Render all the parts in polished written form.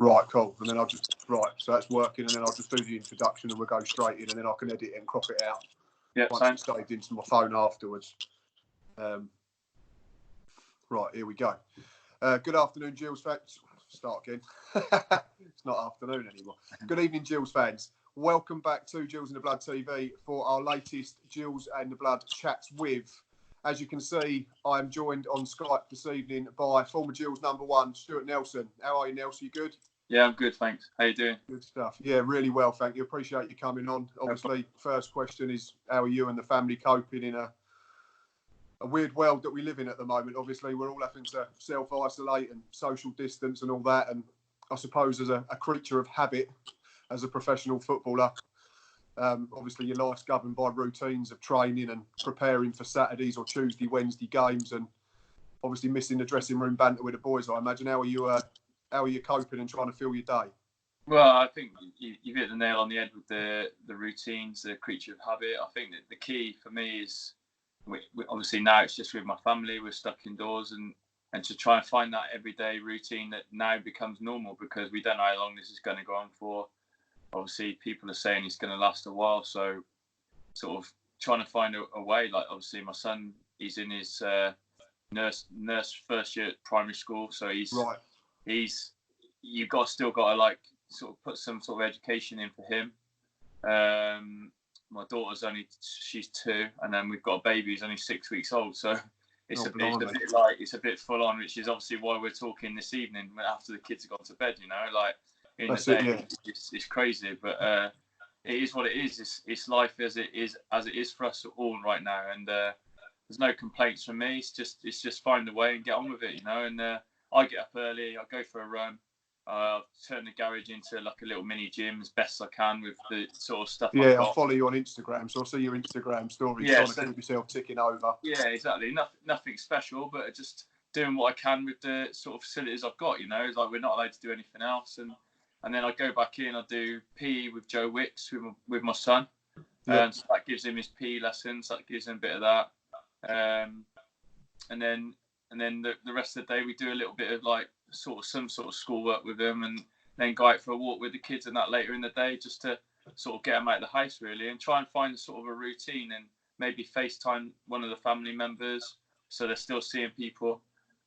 Right, cool. And then I'll just, so that's working, and then I'll just do the introduction and we'll go straight in, and then I can edit it and crop it out. Yeah, once it's saved into my phone afterwards. Right, here we go. Good afternoon, Gills fans. Start again. It's not afternoon anymore. Good evening, Gills fans. Welcome back to Gills in the Blood TV for our latest Gills and the Blood chats with. As you can see, I am joined on Skype this evening by former Gills #1, Stuart Nelson. How are you, Nelson? You good? Yeah, I'm good, thanks. How you doing? Good stuff. Yeah, really well, thank you. Appreciate you coming on. Obviously, first question is, how are you and the family coping in a weird world that we live in at the moment? Obviously, we're all having to self-isolate and social distance and all that. And I suppose as a creature of habit, as a professional footballer, obviously your life's governed by routines of training and preparing for Saturdays or Tuesday, Wednesday games, and obviously missing the dressing room banter with the boys, I imagine. How are you coping and trying to fill your day? Well, I think you've hit the nail on the head with the routines, the creature of habit. I think that the key for me is, obviously now it's just with my family, we're stuck indoors, and to try and find that everyday routine that now becomes normal, because we don't know how long this is going to go on for. Obviously, people are saying it's going to last a while, so sort of trying to find a way. Like, obviously, my son, he's in his nurse first year at primary school, so you've still got to like sort of put some sort of education in for him. My daughter's she's 2, and then we've got a baby who's only 6 weeks old, so it's a bit full on, which is obviously why we're talking this evening after the kids have gone to bed. You know, like in the day, it's crazy, but it is what it is. It's life as it is for us all right now, and there's no complaints from me. It's just find a way and get on with it, you know. And I get up early, I go for a run. Turn the garage into like a little mini gym as best I can with the sort of stuff. Yeah, I follow you on Instagram, so I see your Instagram stories. Yeah, trying to keep yourself ticking over. Yeah, exactly. Nothing special, but just doing what I can with the sort of facilities I've got. You know, it's like we're not allowed to do anything else, and then I go back in. I do PE with Joe Wicks with my son, and so that gives him his PE lessons. That gives him a bit of that, and then the rest of the day we do a little bit of like some sort of schoolwork with him, and then go out for a walk with the kids and that later in the day, just to sort of get them out of the house really, and try and find sort of a routine, and maybe FaceTime one of the family members so they're still seeing people,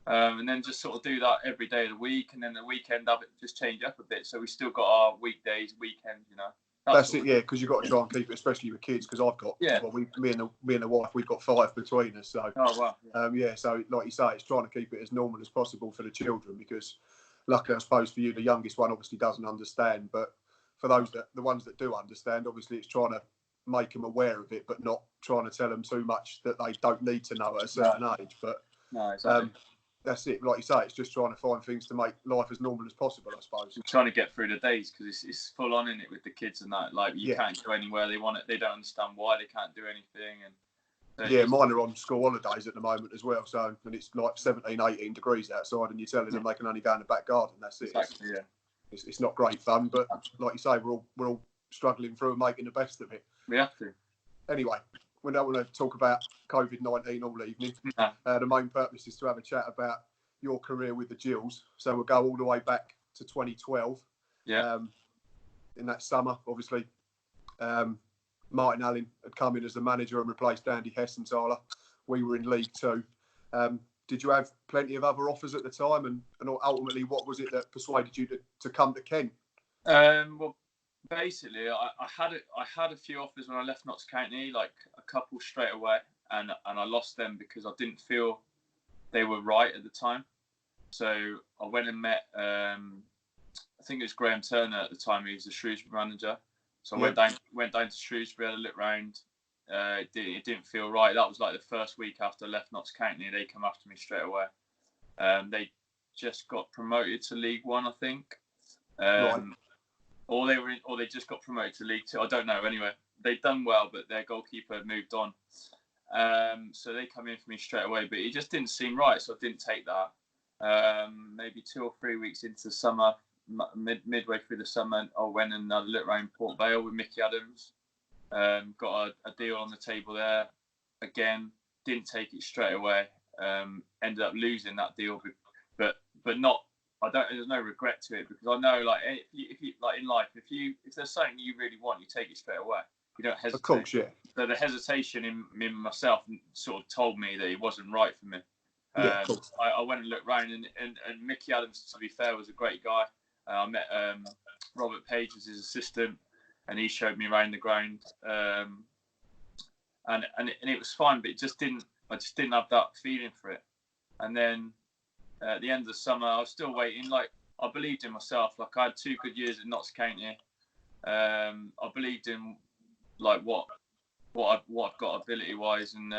and then just sort of do that every day of the week, and then the weekend have it just change up a bit, so we still got our weekdays, weekends, you know. That's it, yeah, because you've got to try and keep it, especially with kids, because I've got, me and the wife, we've got 5 between us, so, so like you say, it's trying to keep it as normal as possible for the children, because luckily, I suppose, for you, the youngest one obviously doesn't understand, but for the ones that do understand, obviously it's trying to make them aware of it, but not trying to tell them too much that they don't need to know at a certain age, but exactly. That's it. Like you say, it's just trying to find things to make life as normal as possible, I suppose. We're trying to get through the days, because it's full on in it with the kids and that. Like, you can't go anywhere they want it. They don't understand why they can't do anything. And mine are on school holidays at the moment as well. So, and it's like 17, 18 degrees outside, and you're telling them they can only go in the back garden. That's it. Exactly, it's not great fun, but like you say, we're all struggling through and making the best of it. We have to. Anyway, we don't want to talk about COVID-19 all evening. The main purpose is to have a chat about your career with the Gills. So we'll go all the way back to 2012. In that summer, obviously, Martin Allen had come in as the manager and replaced Andy Hessenthaler. We were in League Two. Did you have plenty of other offers at the time? And ultimately, what was it that persuaded you to come to Kent? Well, basically, I had a few offers when I left Notts County, like a couple straight away, and I lost them because I didn't feel they were right at the time. So I went and met, I think it was Graham Turner at the time. He was the Shrewsbury manager. So I went down to Shrewsbury, had a look round. It didn't feel right. That was like the first week after I left Notts County. They come after me straight away. They just got promoted to League One, I think. Or they just got promoted to League Two. I don't know. Anyway, they'd done well, but their goalkeeper had moved on. So they come in for me straight away, but it just didn't seem right. So I didn't take that. Maybe 2 or 3 weeks into the summer, midway through the summer, I went and had a look around Port Vale with Mickey Adams. Got a deal on the table there. Again, didn't take it straight away. Ended up losing that deal, but not I don't. There's no regret to it because I know, like, if you like in life, if there's something you really want, you take it straight away. You don't hesitate. Of course, yeah. So the hesitation in myself sort of told me that it wasn't right for me. Yeah, of course. I went and looked round, and Mickey Adams, to be fair, was a great guy. I met Robert Page as his assistant, and he showed me around the ground. And it was fine, but I just didn't have that feeling for it. And then at the end of the summer, I was still waiting. Like, I believed in myself. Like, I had 2 good years at Notts County. I believed in like what I've got ability wise. And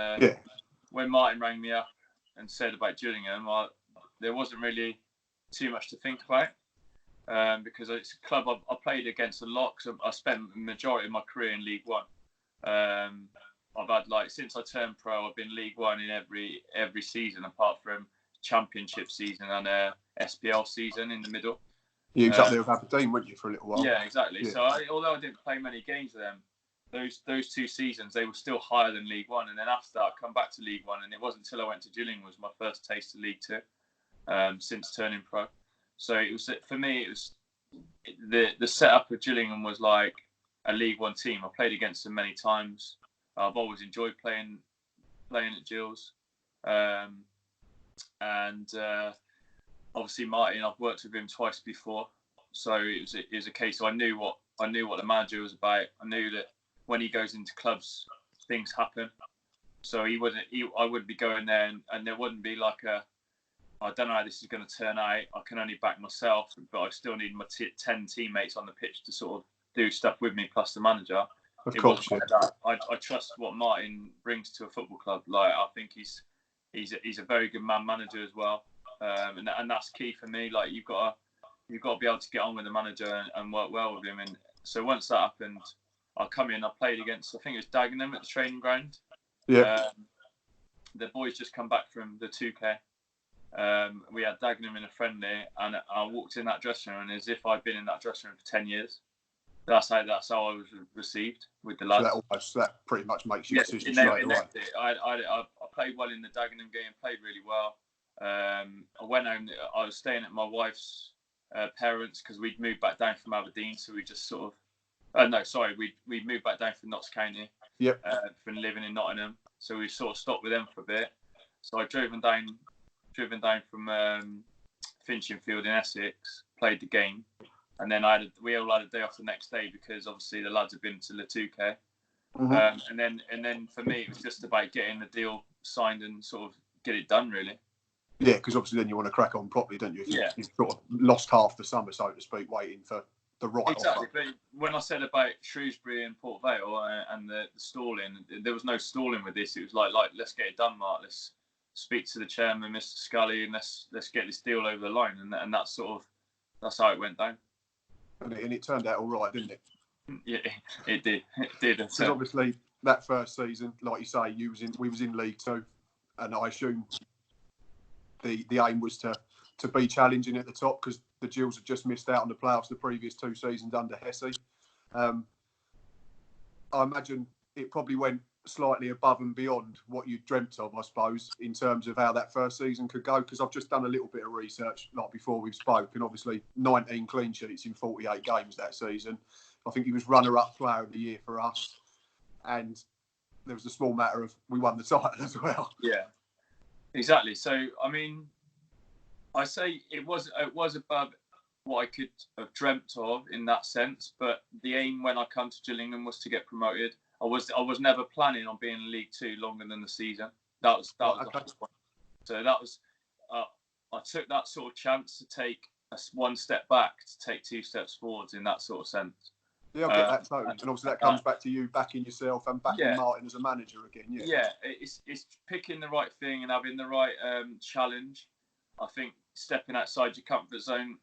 when Martin rang me up and said about Gillingham, there wasn't really too much to think about. Because it's a club I played against a lot. Because I spent the majority of my career in League One. I've had, like, since I turned pro, I've been League One in every season apart from Championship season and SPL season in the middle. You exactly with Aberdeen, weren't you, for a little while? Yeah, exactly. Yeah. So although I didn't play many games with them, those 2 seasons they were still higher than League One. And then after that, I come back to League One, and it wasn't until I went to Gillingham was my first taste of League Two since turning pro. So it was, for me, it was the setup of Gillingham was like a League One team. I played against them many times. I've always enjoyed playing at Gills, and obviously Martin, I've worked with him twice before, so it was a case. So I knew what the manager was about. I knew that when he goes into clubs, things happen. So I wouldn't be going there, and there wouldn't be like I don't know how this is going to turn out. I can only back myself, but I still need my 10 teammates on the pitch to sort of do stuff with me, plus the manager. Of course, yeah. I trust what Martin brings to a football club. Like, I think he's a very good manager as well, and that's key for me. Like, you've got to be able to get on with the manager and work well with him. And so once that happened, I come in. I played against, I think it was Dagenham at the training ground. Yeah. The boys just come back from the 2K. We had Dagenham in a friendly, and I walked in that dressing room, and as if I'd been in that dressing room for 10 years. That's how I was received with the lads. So that pretty much makes you decision straight away. I played well in the Dagenham game, played really well. I went home. I was staying at my wife's parents because we'd moved back down from Aberdeen, so we just sort of. We moved back down from Notts County. Yep. From living in Nottingham, so we sort of stopped with them for a bit. So I driven down from Finchinfield in Essex, played the game. And then we all had a day off the next day because obviously the lads had been to the 2K. Mm-hmm. And then for me, it was just about getting the deal signed and sort of get it done, really. Yeah, because obviously then you want to crack on properly, don't you? You've sort of lost half the summer, so to speak, waiting for the right exactly. offer. But when I said about Shrewsbury and Port Vale and the stalling, there was no stalling with this. It was like let's get it done, Mark. Let's speak to the chairman, Mr. Scully, and let's get this deal over the line. And that's how it went down. And it turned out all right, didn't it? Yeah, it did. It did. Because obviously that first season, like you say, we was in League Two, and I assume the aim was to be challenging at the top because the Gills had just missed out on the playoffs the previous 2 seasons under Hesse. I imagine it probably went slightly above and beyond what you dreamt of, I suppose, in terms of how that first season could go, because I've just done a little bit of research like before we've spoken. Obviously 19 clean sheets in 48 games that season. I think he was runner-up player of the year for us, and there was a small matter of we won the title as well. Yeah, exactly. So I mean, I say it was above what I could have dreamt of in that sense, but the aim when I come to Gillingham was to get promoted. I was never planning on being in League Two longer than the season. That was the whole point. So that was I took that sort of chance to take one step back to take 2 steps forwards in that sort of sense. Yeah, I get that totally. And obviously that comes back to you backing yourself and backing Martin as a manager again. Yeah, it's picking the right thing and having the right challenge. I think stepping outside your comfort zone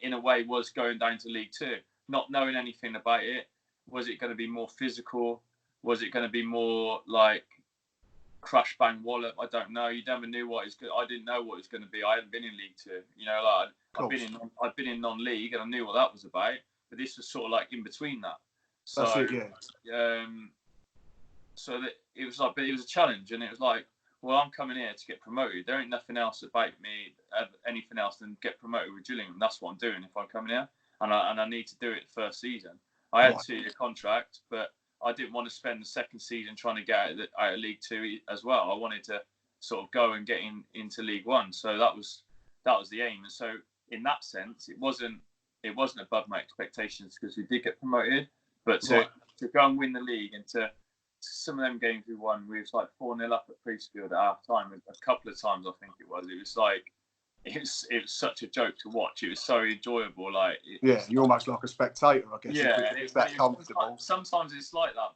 in a way was going down to League Two, not knowing anything about it. Was it going to be more physical? Was it going to be more like crash bang wallop? I don't know. You never knew what it's good. I didn't know what it was going to be. I hadn't been in League Two. You know, like I'd been in non-league and I knew what that was about. But this was sort of like in between that. So, that's it, yeah. So that it was like, but it was a challenge, and it was like well, I'm coming here to get promoted. There ain't nothing else about me, anything else than get promoted with Gillingham. That's what I'm doing if I'm coming here, and I need to do it first season. I had 2-year contract, but I didn't want to spend the second season trying to get out of League Two as well. I wanted to sort of go and get into League One. So that was the aim. And so in that sense, it wasn't above my expectations because we did get promoted. But to go and win the league, and to some of them games we won, we was like 4-0 up at Priestfield at half time. A couple of times I think it was like it was such a joke to watch. It was so enjoyable. Like you're almost like a spectator, I guess. Yeah, it's that comfortable. Sometimes it's like that,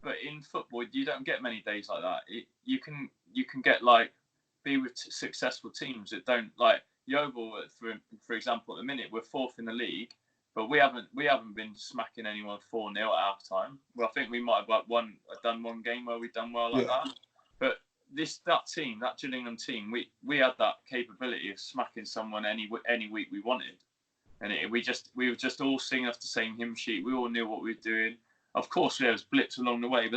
but in football you don't get many days like that. You can get like be with successful teams that don't, like Yeovil, for example. At the minute we're 4th in the league, but we haven't been smacking anyone 4-0 at half time. Well, I think we might have done one game where we've done well like that. But that Gillingham team, we had that capability of smacking someone any week we wanted, and we were just all singing off the same hymn sheet. We all knew what we were doing. Of course, there was blips along the way, but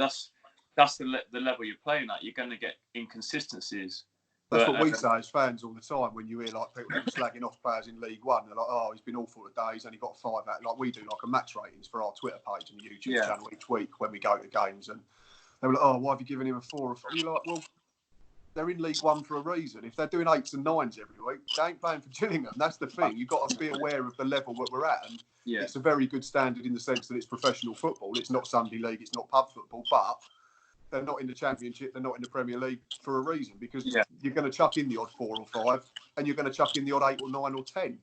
that's the level you're playing at. You're going to get inconsistencies. That's what we say as fans all the time when you hear like people slagging off players in League One. They're like, "Oh, he's been awful today. He's only got 5 out." Like we do, like a match ratings for our Twitter page and YouTube channel each week when we go to games, and they were like, "Oh, why have you given him a 4 or 5?" You're like, "Well, they're in League One for a reason. If they're doing 8s and 9s every week, they ain't playing for Gillingham. That's the thing. You've got to be aware of the level that we're at, and it's a very good standard in the sense that it's professional football. It's not Sunday League. It's not pub football, but they're not in the Championship, they're not in the Premier League for a reason, because you're going to chuck in the odd 4 or 5 and you're going to chuck in the odd 8 or 9 or 10.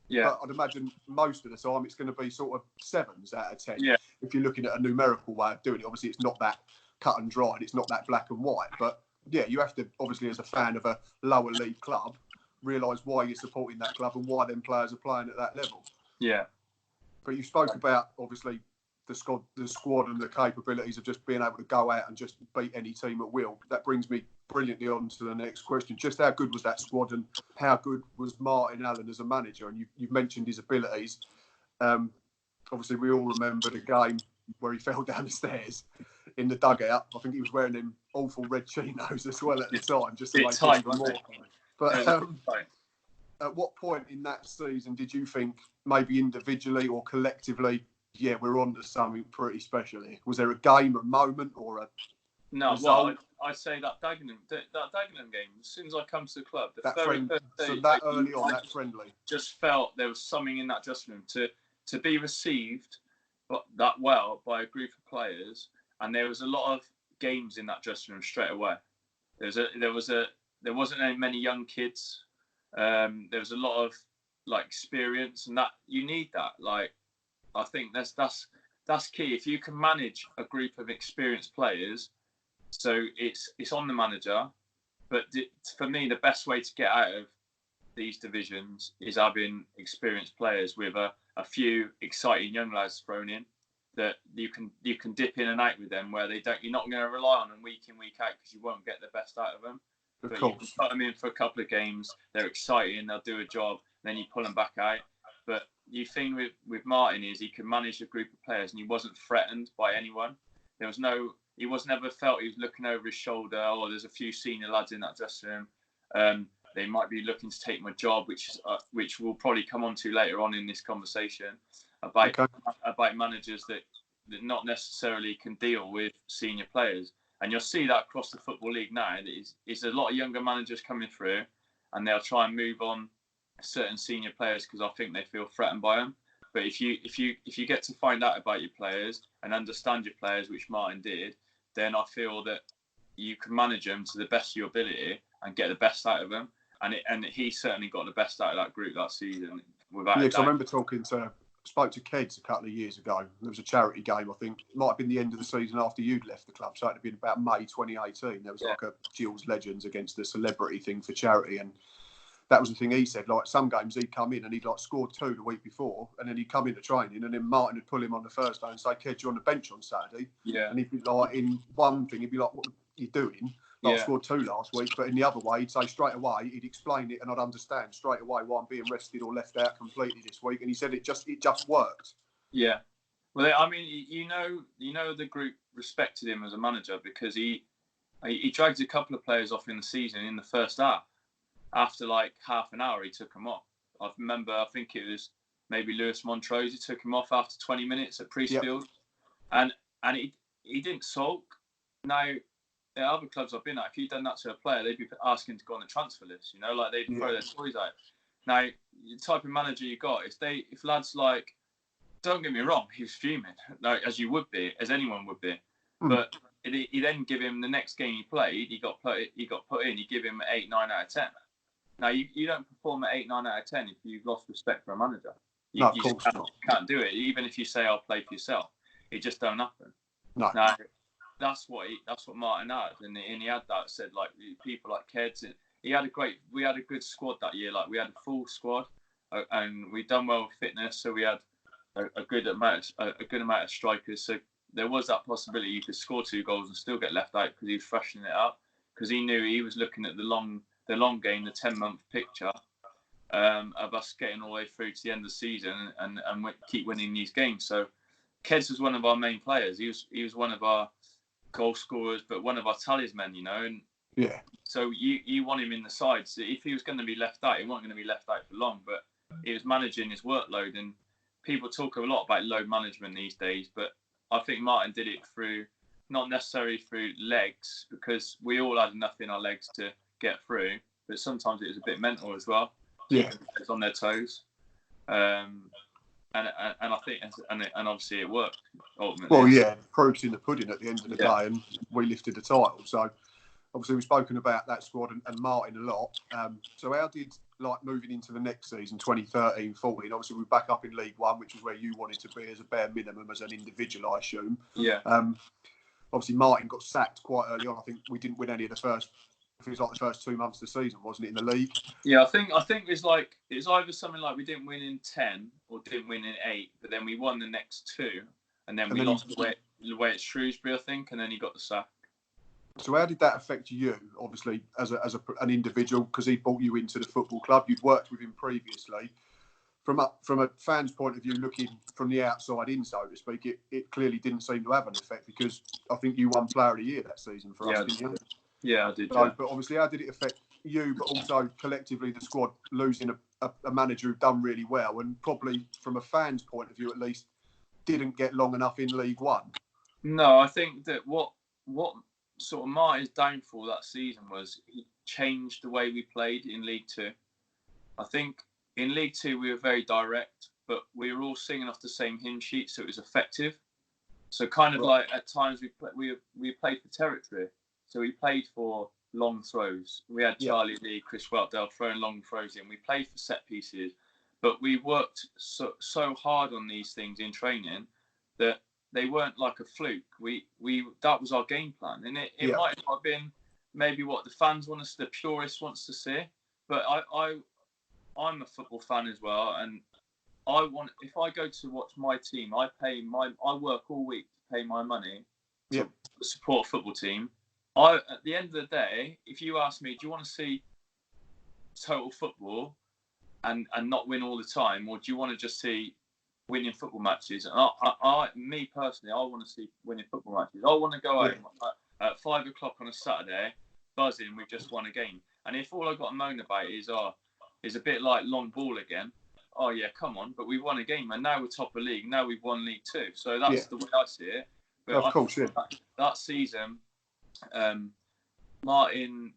But I'd imagine most of the time it's going to be sort of 7s out of 10. If you're looking at a numerical way of doing it, obviously it's not that cut and dried, it's not that black and white. But you have to, obviously, as a fan of a lower league club, realise why you're supporting that club and why them players are playing at that level. But you spoke about, obviously, the squad and the capabilities of just being able to go out and just beat any team at will. That brings me brilliantly on to the next question. Just how good was that squad, and how good was Martin Allen as a manager? And you've mentioned his abilities. Obviously, we all remember the game where he fell down the stairs in the dugout. I think he was wearing them awful red chinos as well at the time, just to make it even more funny. But at what point in that season did you think, maybe individually or collectively, we're on to something pretty special here? Was there a game, a moment, or a result? Well, I'd say that Dagenham game, as soon as I come to the club, that early on, that friendly, just felt there was something in that dressing room to be received that well by a group of players, and there was a lot of games in that dressing room straight away. There wasn't many young kids. There was a lot of like experience, and that you need that. Like, I think that's key. If you can manage a group of experienced players, so it's on the manager. But for me, the best way to get out of these divisions is having experienced players with a few exciting young lads thrown in that you can dip in and out with them, where you're not going to rely on them week in, week out, because you won't get the best out of them. But you can put them in for a couple of games. They're exciting. They'll do a job. Then you pull them back out. But the thing with Martin is he could manage a group of players, and he wasn't threatened by anyone. He was never felt he was looking over his shoulder. Oh, there's a few senior lads in that dressing room. They might be looking to take my job, which we'll probably come on to later on in this conversation about managers that not necessarily can deal with senior players. And you'll see that across the Football League now. It's a lot of younger managers coming through, and they'll try and move on certain senior players because I think they feel threatened by them. But if you get to find out about your players and understand your players, which Martin did, then I feel that you can manage them to the best of your ability and get the best out of them. And he certainly got the best out of that group that season. Because I remember spoke to Keds a couple of years ago. There was a charity game, I think. It might have been the end of the season after you'd left the club. So it had been about May 2018. There was like a Gills Legends against the celebrity thing for charity. And that was the thing he said. Like, some games he'd come in and he'd like scored 2 the week before, and then he'd come into training, and then Martin would pull him on the Thursday and say, "Ked, you're on the bench on Saturday." And he'd be like, in one thing, he'd be like, "What are you doing?" Like, I scored 2 last week. But in the other way, he'd say straight away, he'd explain it, and I'd understand straight away why I'm being rested or left out completely this week. And he said it just worked. Yeah. Well, I mean, the group respected him as a manager because He dragged a couple of players off in the season in the first half. After like half an hour, he took them off. I think it was maybe Lewis Montrose. He took him off after 20 minutes at Priestfield. Yep. And he didn't sulk. Now, there are other clubs I've been at, if you'd done that to a player, they'd be asking to go on the transfer list, you know, like they'd throw their toys out. Now, the type of manager you got, if lads like, don't get me wrong, he was fuming, like, as you would be, as anyone would be. But he then give him the next game he played, he got put in, you give him 8, 9 out of 10. Now, you don't perform at 8, 9 out of 10 if you've lost respect for a manager. You can't do it, even if you say, I'll play for yourself. It just don't happen. No. Now, that's what Martin had, and he had that said, like, people like Keds. We had a good squad that year. Like, we had a full squad, and we done well with fitness, so we had a good amount of strikers. So there was that possibility you could score 2 goals and still get left out because he was freshening it up, because he knew he was looking at the long game, the 10-month picture of us getting all the way through to the end of the season and keep winning these games. So Keds was one of our main players. He was one of our goal scorers, but one of our talisman, you know. And so you want him in the side. So if he was going to be left out, he wasn't going to be left out for long. But he was managing his workload, and people talk a lot about load management these days. But I think Martin did it through, not necessarily through legs, because we all had enough in our legs to get through. But sometimes it was a bit mental as well. Keeping players on their toes. And I think, and obviously it worked ultimately. Well, yeah, proof's in the pudding at the end of the day, and we lifted the title. So obviously we've spoken about that squad and Martin a lot. So how did, like, moving into the next season, 2013-14, obviously we're back up in League One, which is where you wanted to be as a bare minimum as an individual, I assume. Yeah. Obviously Martin got sacked quite early on. I think we didn't win any of the first. It was like the first 2 months of the season, wasn't it, in the league? Yeah, I think it's either something like we didn't win in 10 or didn't win in 8, but then we won the next 2, and then we lost the way at Shrewsbury, I think, and then he got the sack. So how did that affect you, obviously, as an individual? Because he brought you into the football club. You'd worked with him previously. From a fan's point of view, looking from the outside in, so to speak, it clearly didn't seem to have an effect, because I think you won Player of the Year that season for us, didn't you? Yeah, I did. So, but obviously, how did it affect you, but also collectively the squad, losing a manager who'd done really well, and probably from a fan's point of view at least, didn't get long enough in League One? No, I think that what sort of Martin's downfall that season was he changed the way we played in League Two. I think in League Two we were very direct, but we were all singing off the same hymn sheet, so it was effective. So kind of like at times we played for territory. So we played for long throws. We had Charlie Lee, Chris Weltdale throwing long throws in. We played for set pieces, but we worked so hard on these things in training that they weren't like a fluke. We that was our game plan, and it might not have been maybe what the fans want us, the purists wants to see. But I'm a football fan as well, and if I go to watch my team, I work all week to pay my money to support a football team. At the end of the day, if you ask me, do you want to see total football and not win all the time, or do you want to just see winning football matches? And me personally, I want to see winning football matches. I want to go home at 5 o'clock on a Saturday, buzzing, we've just won a game. And if all I've got to moan about is a bit like long ball again, oh yeah, come on, but we won a game, and now we're top of league. Now we've won League Two, so that's the way I see it. But of course, that season. Martin,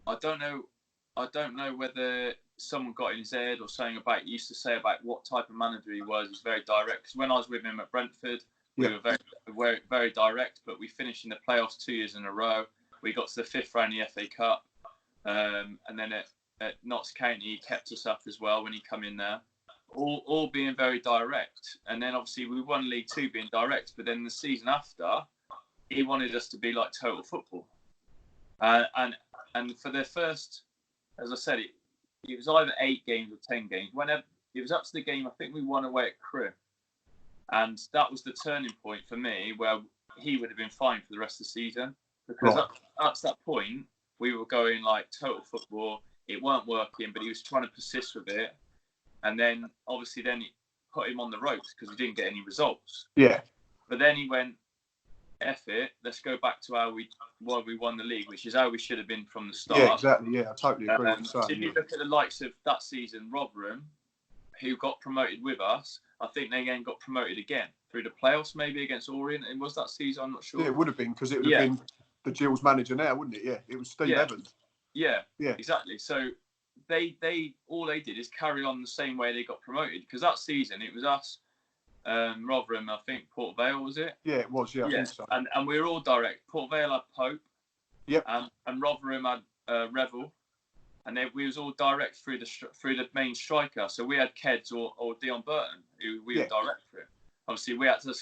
I don't know whether someone got in his head or something used to say about what type of manager he was. He's very direct. Because when I was with him at Brentford, we were very, very direct. But we finished in the playoffs 2 years in a row. We got to the 5th round of the FA Cup, and then at Notts County, he kept us up as well when he come in there. All being very direct. And then obviously we won League Two being direct. But then the season after, he wanted us to be like total football, and for their first, as I said, it was either 8 games or 10 games. Whenever it was up to the game, I think we won away at Crewe, and that was the turning point for me, where he would have been fine for the rest of the season, because up to that point we were going like total football. It weren't working, but he was trying to persist with it, and then obviously it put him on the ropes because he didn't get any results. Yeah, but then he went. F it, let's go back to why we won the league, which is how we should have been from the start. Yeah, exactly. Yeah, I totally agree with you So if you look at the likes of that season, Rotherham, who got promoted with us, I think they then got promoted again through the playoffs, maybe against Orient. And was that season? I'm not sure. Yeah, it would have been, because it would have been the Gills manager now, wouldn't it? Yeah, it was Steve Evans. Yeah, exactly. So they all they did is carry on the same way they got promoted, because that season it was us, Rotherham, I think Port Vale, was it? Yeah, it was. Yeah, I think so. And we were all direct. Port Vale had Pope. Yep. And Rotherham had Revel, and then we was all direct through the main striker. So we had Keds or Dion Burton, who we were direct through. Obviously, we had the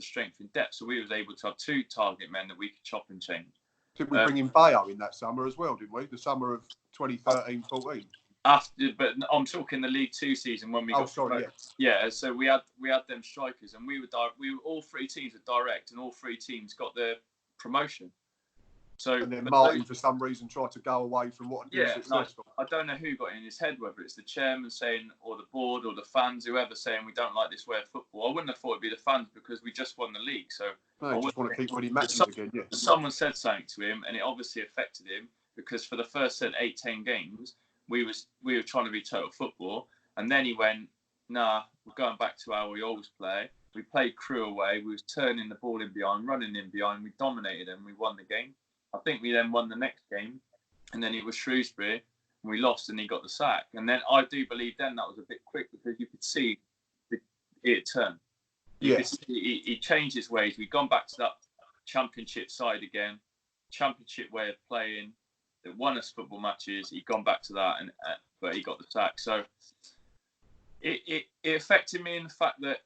strength in depth, so we was able to have 2 target men that we could chop and change. Did we bring in Bayo in that summer as well, didn't we? The summer of 2013-14. But I'm talking the League Two season when we got promoted. Yeah. So we had them strikers, and we were all 3 teams were direct, and all 3 teams got the promotion. So, and then Martin, for some reason, tried to go away from what had been successful. I don't know who got in his head, whether it's the chairman saying, or the board, or the fans, whoever saying we don't like this way of football. I wouldn't have thought it'd be the fans, because we just won the league. So I just want to keep winning matches again. Yeah. Someone said something to him, and it obviously affected him, because for the first 8-10 games, we were trying to be total football, and then he went, nah, we're going back to how we always play. We played Crewe away. We was turning the ball in behind, running in behind. We dominated them. We won the game. I think we then won the next game, and then it was Shrewsbury, and we lost, and he got the sack. And then I do believe then that was a bit quick, because you could see it turn. He changed his ways. We'd gone back to that championship side again, championship way of playing that won us football matches. He'd gone back to that, but he got the sack. So it affected me in the fact that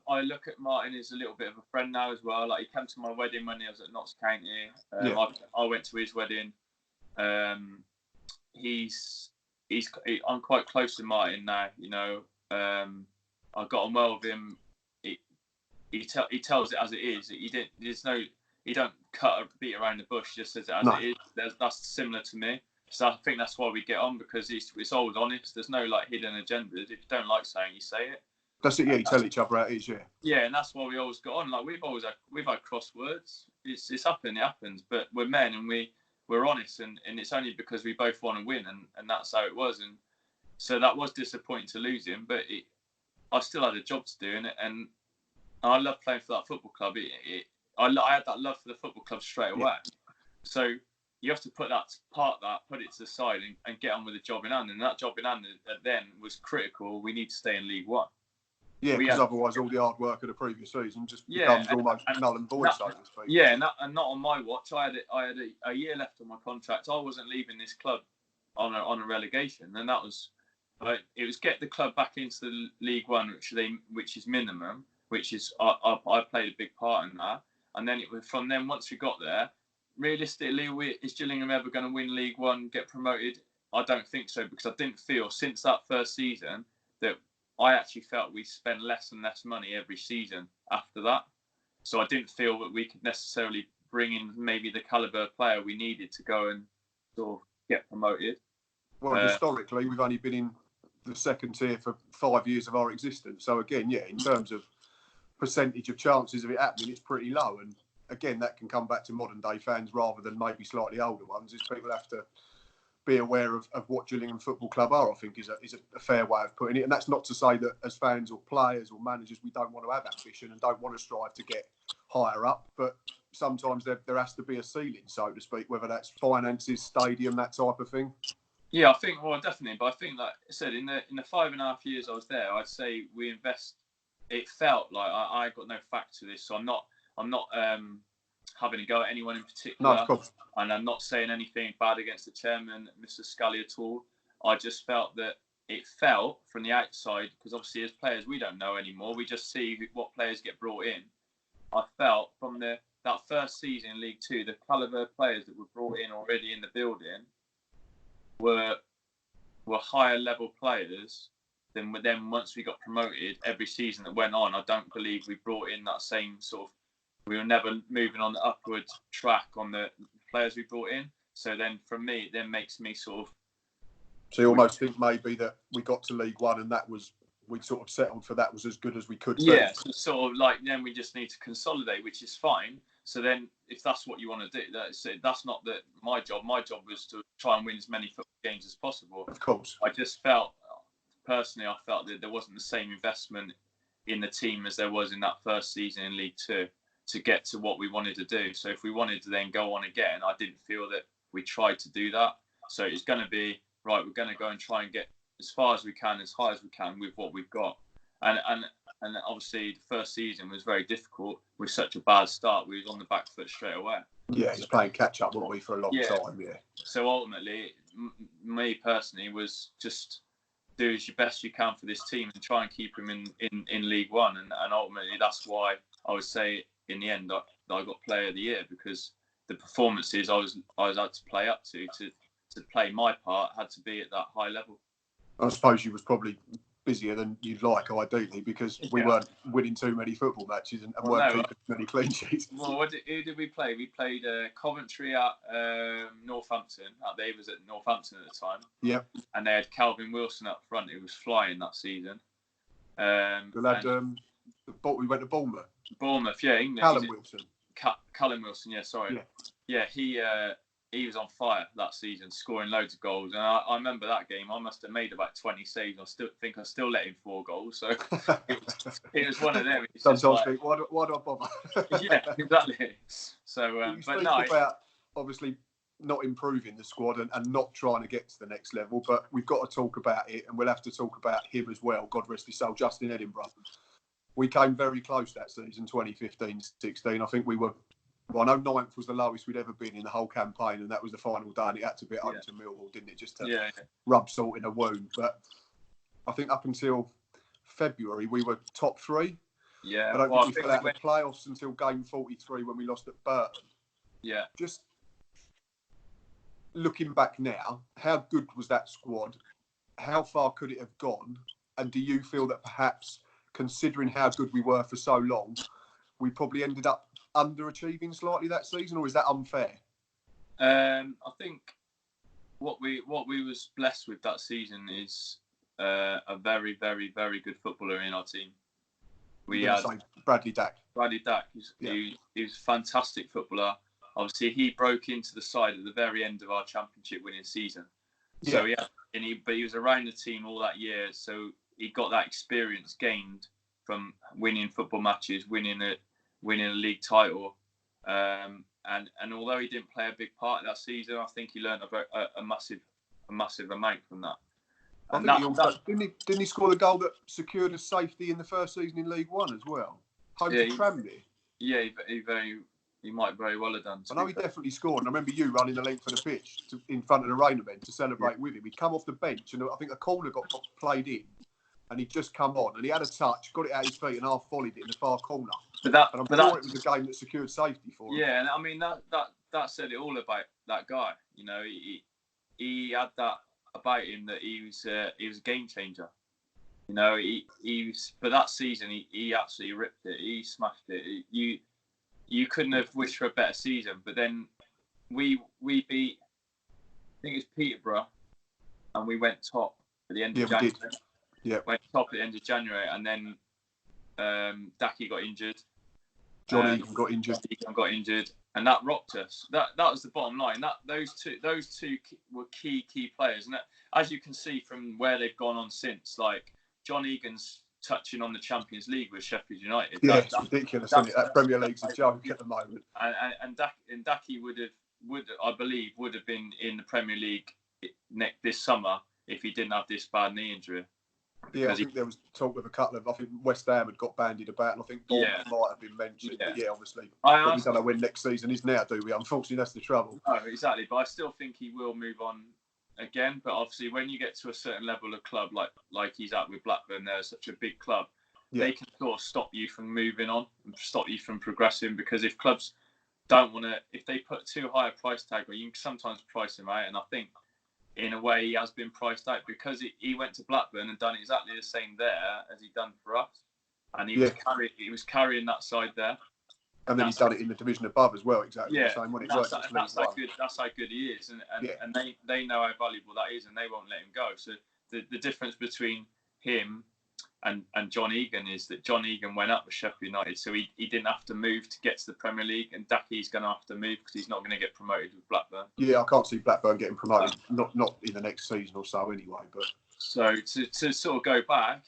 I look at Martin as a little bit of a friend now as well. Like, he came to my wedding when he was at Notts County. I went to his wedding. I'm quite close to Martin now. You know, I got on well with him. He tells it as it is. He don't beat around the bush. He just says it as it is. That's similar to me. So I think that's why we get on, because it's always honest. There's no hidden agendas. If you don't like something, you say it. That's it. Yeah, you tell each other how it is. Yeah. Yeah, and that's why we always got on. Like, we've had crosswords. It's happened. It happens. But we're men, and we're honest, and it's only because we both want to win, and that's how it was. And so that was disappointing to lose him, but I still had a job to do, and I love playing for that football club. I had that love for the football club straight away. Yeah. So you have to put it to the side and get on with the job in hand. And that job in hand then was critical. We need to stay in League One. Yeah, because otherwise all the hard work of the previous season just becomes almost null and void, so to speak. Yeah, and not on my watch. I had a year left on my contract. I wasn't leaving this club on a relegation, and that was it was get the club back into the League One, which is minimum, which is I played a big part in that. And then it was from then, once we got there, realistically, is Gillingham ever going to win League One, get promoted? I don't think so, because I didn't feel since that first season that I actually felt we spent less and less money every season after that. So I didn't feel that we could necessarily bring in maybe the calibre of player we needed to go and sort of get promoted. Well, historically, we've only been in the second tier for 5 years of our existence. So again, yeah, in terms of percentage of chances of it happening, it's pretty low. And again, that can come back to modern day fans rather than maybe slightly older ones, is people have to be aware of what Gillingham Football Club are, I think is a fair way of putting it. And that's not to say that as fans or players or managers, we don't want to have ambition and don't want to strive to get higher up. But sometimes there has to be a ceiling, so to speak, whether that's finances, stadium, that type of thing. Yeah, I think, well, definitely. But I think, like I said, in the 5.5 years I was there, I'd say we invest. It felt like I got no fact to this, so I'm not having a go at anyone in particular. No, of course. And I'm not saying anything bad against the chairman, Mr. Scully, at all. I just felt that it felt from the outside, because obviously as players we don't know anymore. We just see what players get brought in. I felt from that first season in League Two, the calibre of players that were brought in already in the building were higher level players than once we got promoted. Every season that went on, I don't believe we brought in that same sort of. We were never moving on the upward track on the players we brought in. So then, from me, it then makes me sort of. So you almost think maybe that we got to League One and that was we'd sort of settled for that was as good as we could. Yeah, so sort of like then we just need to consolidate, which is fine. So then, if that's what you want to do, that's not my job. My job was to try and win as many football games as possible. Of course. I just felt, personally, I felt that there wasn't the same investment in the team as there was in that first season in League Two to get to what we wanted to do. So if we wanted to then go on again, I didn't feel that we tried to do that. So it's going to be, right, we're going to go and try and get as far as we can, as high as we can with what we've got. And obviously the first season was very difficult with such a bad start. We was on the back foot straight away. Yeah, he's playing catch up, weren't we, for a long time. Yeah. So ultimately, me personally was just do as best you can for this team and try and keep him in League One. And ultimately, that's why I would say in the end I got Player of the Year, because the performances I was had to play up to play my part had to be at that high level. I suppose you was probably busier than you'd like, ideally, because we weren't winning too many football matches and weren't keeping many clean sheets. Well, who did we play? We played Coventry at Northampton. They was at Northampton at the time. Yeah. And they had Calvin Wilson up front, who was flying that season. We went to Bournemouth. Bournemouth, yeah. England. Callum Wilson. Callum Wilson, yeah, sorry. Yeah, he was on fire that season, scoring loads of goals. And I remember that game. I must have made about 20 saves. I still let in 4 goals. So it was one of them. Sometimes think, why do I bother? Yeah, exactly. So, but no. About obviously not improving the squad and not trying to get to the next level, but we've got to talk about it, and we'll have to talk about him as well. God rest his soul, Justin Edinburgh. We came very close that season, 2015-16. I think we were. Well, I know 9th was the lowest we'd ever been in the whole campaign, and that was the final day, and it had to be home to Millwall, didn't it? Just to rub salt in a wound. But I think up until February, we were top 3. Yeah. I don't think we fell out of the playoffs until game 43 when we lost at Burton. Yeah. Just looking back now, how good was that squad? How far could it have gone? And do you feel that perhaps, considering how good we were for so long, we probably ended up underachieving slightly that season, or is that unfair? I think what we was blessed with that season is a very, very, very good footballer in our team. We had Bradley Dack. He was a fantastic footballer. Obviously, he broke into the side at the very end of our championship winning season. So but he was around the team all that year, so he got that experience gained from winning football matches, winning a league title, and although he didn't play a big part of that season, I think he learned a massive amount from that. I think he also didn't he score the goal that secured us safety in the first season in League One as well, home to Tranmere. Yeah, he might very well have done. I know he definitely scored, and I remember you running the length of the pitch in front of the Rainier to celebrate with him. He'd come off the bench, and I think a corner got played in. And he'd just come on, and he had a touch, got it out his feet, and half volleyed it in the far corner. And I'm sure it was a game that secured safety for him. Yeah, and I mean that said it all about that guy. You know, he had that about him that he was a game changer. You know, he was. But that season, he absolutely ripped it. He smashed it. You couldn't have wished for a better season. But then we beat, I think it's Peterborough, and we went top at the end of January. We did. Yeah, went top at the end of January, and then Dacky got injured. Johnny got injured, and that rocked us. That was the bottom line. Those two were key players, and as you can see from where they've gone on since, like John Egan's touching on the Champions League with Sheffield United. Yeah, it's ridiculous, isn't it? That Premier League's a joke at the moment. And Dacky would have been in the Premier League this summer if he didn't have this bad knee injury. Yeah, I think there was talk of a couple of. I think West Ham had got bandied about, and I think Bournemouth might have been mentioned. Yeah. But obviously, we don't know when next season is now, do we? Unfortunately, that's the trouble. Oh, exactly. But I still think he will move on again. But obviously, when you get to a certain level of club, like he's at with Blackburn, they're such a big club. Yeah. They can sort of stop you from moving on and stop you from progressing, because if clubs don't want to, if they put too high a price tag, or you can sometimes price him out, and I think, in a way, he has been priced out because he went to Blackburn and done exactly the same there as he done for us, and he was carrying that side there. And then he's done it in the division above as well, exactly the same. That's how good he is, and they know how valuable that is, and they won't let him go. So the difference between him and John Egan is that John Egan went up with Sheffield United, so he didn't have to move to get to the Premier League, and Daki's going to have to move because he's not going to get promoted with Blackburn. Yeah, I can't see Blackburn getting promoted, not in the next season or so anyway. But so to sort of go back,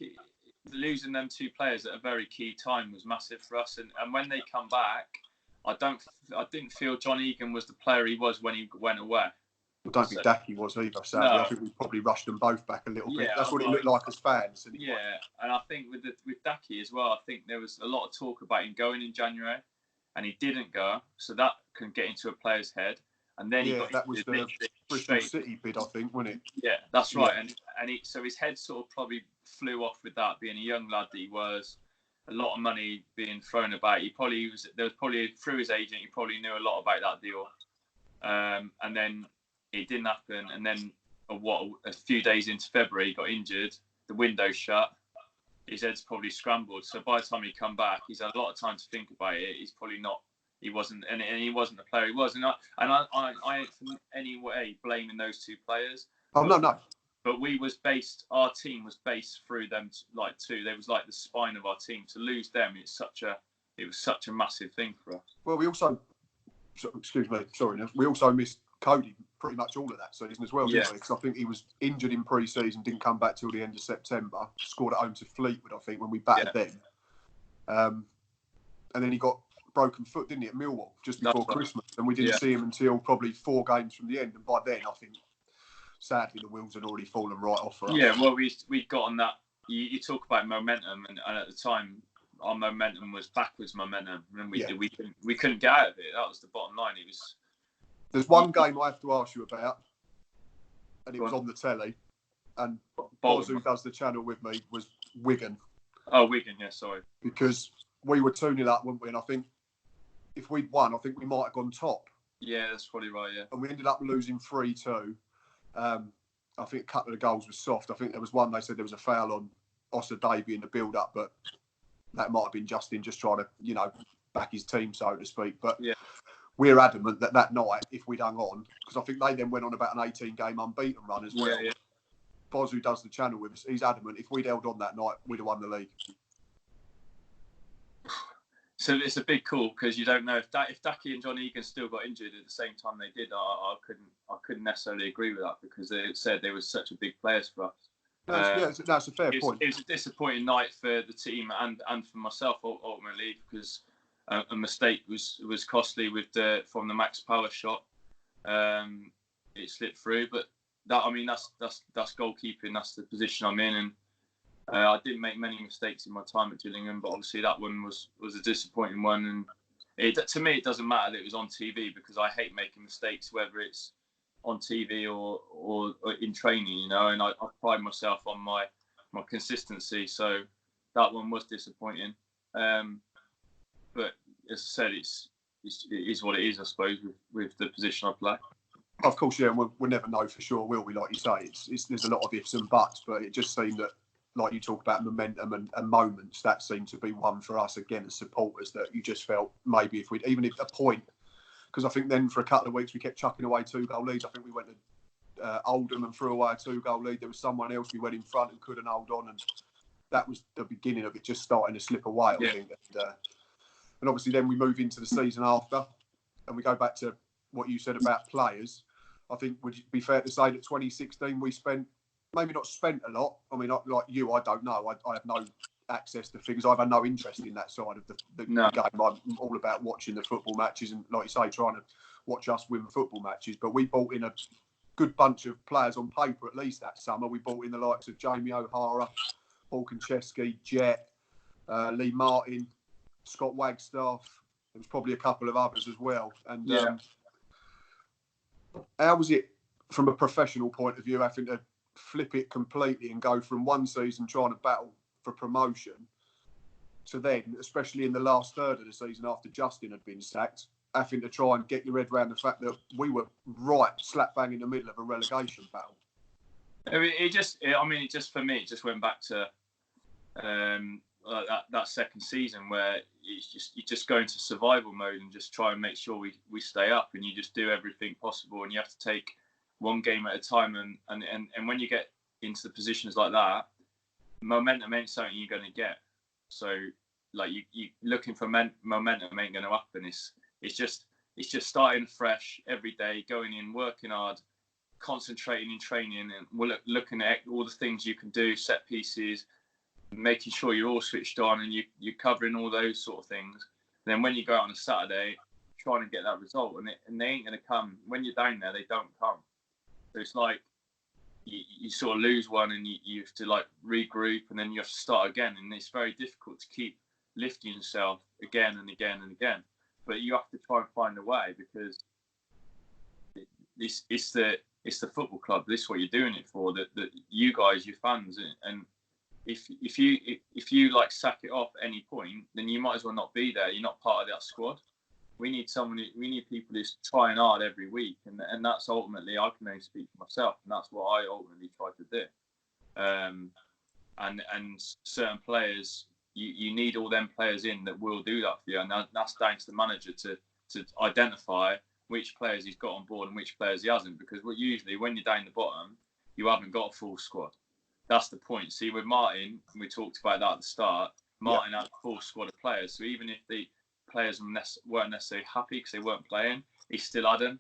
losing them two players at a very key time was massive for us, and when they come back, I didn't feel John Egan was the player he was when he went away. I don't think Daki was either, sadly. No. I think we probably rushed them both back a little bit. Yeah, That's what it looked like as fans. Yeah, and I think with Daki as well, I think there was a lot of talk about him going in January, and he didn't go, so that can get into a player's head. And then that was the Bristol City bid, I think, wasn't it? Yeah, that's right. And so his head sort of probably flew off with that, being a young lad that he was, a lot of money being thrown about. There was probably through his agent, he probably knew a lot about that deal, and then it didn't happen, and then a few days into February, he got injured. The window shut. His head's probably scrambled. So by the time he come back, he's had a lot of time to think about it. He's probably not. He wasn't, and he wasn't the player he was. And I ain't in any way blaming those two players. Oh no. But our team was based through them two. They was like the spine of our team. To lose them, it was such a massive thing for us. Well, we also missed Cody pretty much all of that season as well, didn't we? Because I think he was injured in pre-season, didn't come back till the end of September, scored at home to Fleetwood, I think, when we battered them. And then he got broken foot, didn't he, at Millwall, just before Christmas. And we didn't see him until probably 4 games from the end. And by then, I think, sadly, the wheels had already fallen right off for us. Yeah, well, we got on that. You talk about momentum, and at the time, our momentum was backwards momentum. And we couldn't get out of it. That was the bottom line. It was... There's one game I have to ask you about, and it was on the telly, and Boz, who does the channel with me, was Wigan. Oh, Wigan, yeah, sorry. Because we were 2-0 up, weren't we? And I think if we'd won, I think we might have gone top. Yeah, that's probably right, yeah. And we ended up losing 3-2. I think a couple of the goals were soft. I think there was one, they said there was a foul on Ossa Davey in the build-up, but that might have been Justin just trying to, back his team, so to speak. But we're adamant that night, if we'd hung on, because I think they then went on about an 18-game unbeaten run as well. Yeah. Boz, who does the channel with us, he's adamant if we'd held on that night, we'd have won the league. So it's a big call because you don't know if Daki and John Egan still got injured at the same time they did. I couldn't necessarily agree with that because they said they were such a big players for us. That's a fair point. It was a disappointing night for the team and for myself ultimately because a mistake was costly from the max power shot. It slipped through, but that's goalkeeping. That's the position I'm in, and I didn't make many mistakes in my time at Gillingham, but obviously that one was a disappointing one. And to me, it doesn't matter that it was on TV because I hate making mistakes, whether it's on TV or in training, And I pride myself on my consistency, so that one was disappointing. But as I said, it is what it is, I suppose, with the position I play. Of course, yeah, we'll never know for sure, will we? Like you say, there's a lot of ifs and buts, but it just seemed that, like you talk about momentum and moments, that seemed to be one for us again as supporters that you just felt maybe even if a point, because I think then for a couple of weeks we kept chucking away 2-goal leads. I think we went to Oldham and threw away a 2-goal lead. There was someone else we went in front and couldn't hold on, and that was the beginning of it just starting to slip away. I think. And obviously then we move into the season after and we go back to what you said about players. I think would it be fair to say that 2016 we maybe not spent a lot. I mean, like you, I don't know. I have no access to figures. I've had no interest in that side of the game. I'm all about watching the football matches and, like you say, trying to watch us win football matches. But we bought in a good bunch of players on paper at least that summer. We bought in the likes of Jamie O'Hara, Paul Konchesky, Jet, Lee Martin, Scott Wagstaff. There was probably a couple of others as well. And how was it from a professional point of view, having to flip it completely and go from one season trying to battle for promotion to then, especially in the last third of the season after Justin had been sacked, having to try and get your head around the fact that we were right slap bang in the middle of a relegation battle? It just for me, it just went back to that second season where you just go into survival mode and just try and make sure we stay up, and you just do everything possible, and you have to take one game at a time, and when you get into the positions like that, momentum ain't something you're going to get. So like you looking for momentum ain't going to happen. It's just starting fresh every day, going in, working hard, concentrating in training, and we're looking at all the things you can do, set pieces, making sure you're all switched on and you're covering all those sort of things. And then when you go out on a Saturday, trying to get that result, and they ain't going to come. When you're down there, they don't come. So it's like you sort of lose one and you have to like regroup, and then you have to start again. And it's very difficult to keep lifting yourself again and again and again. But you have to try and find a way, because it's the football club. This is what you're doing it for. That you guys, your fans, and if you like sack it off at any point, then you might as well not be there. You're not part of that squad. We need people who's trying hard every week, and that's ultimately, I can only speak for myself, and that's what I ultimately try to do. And certain players, you need all them players in that will do that for you, and that's down to the manager to identify which players he's got on board and which players he hasn't, because usually when you're down the bottom, you haven't got a full squad. That's the point. See, with Martin, we talked about that at the start, Martin had a full squad of players, so even if the players weren't necessarily happy because they weren't playing, he still had them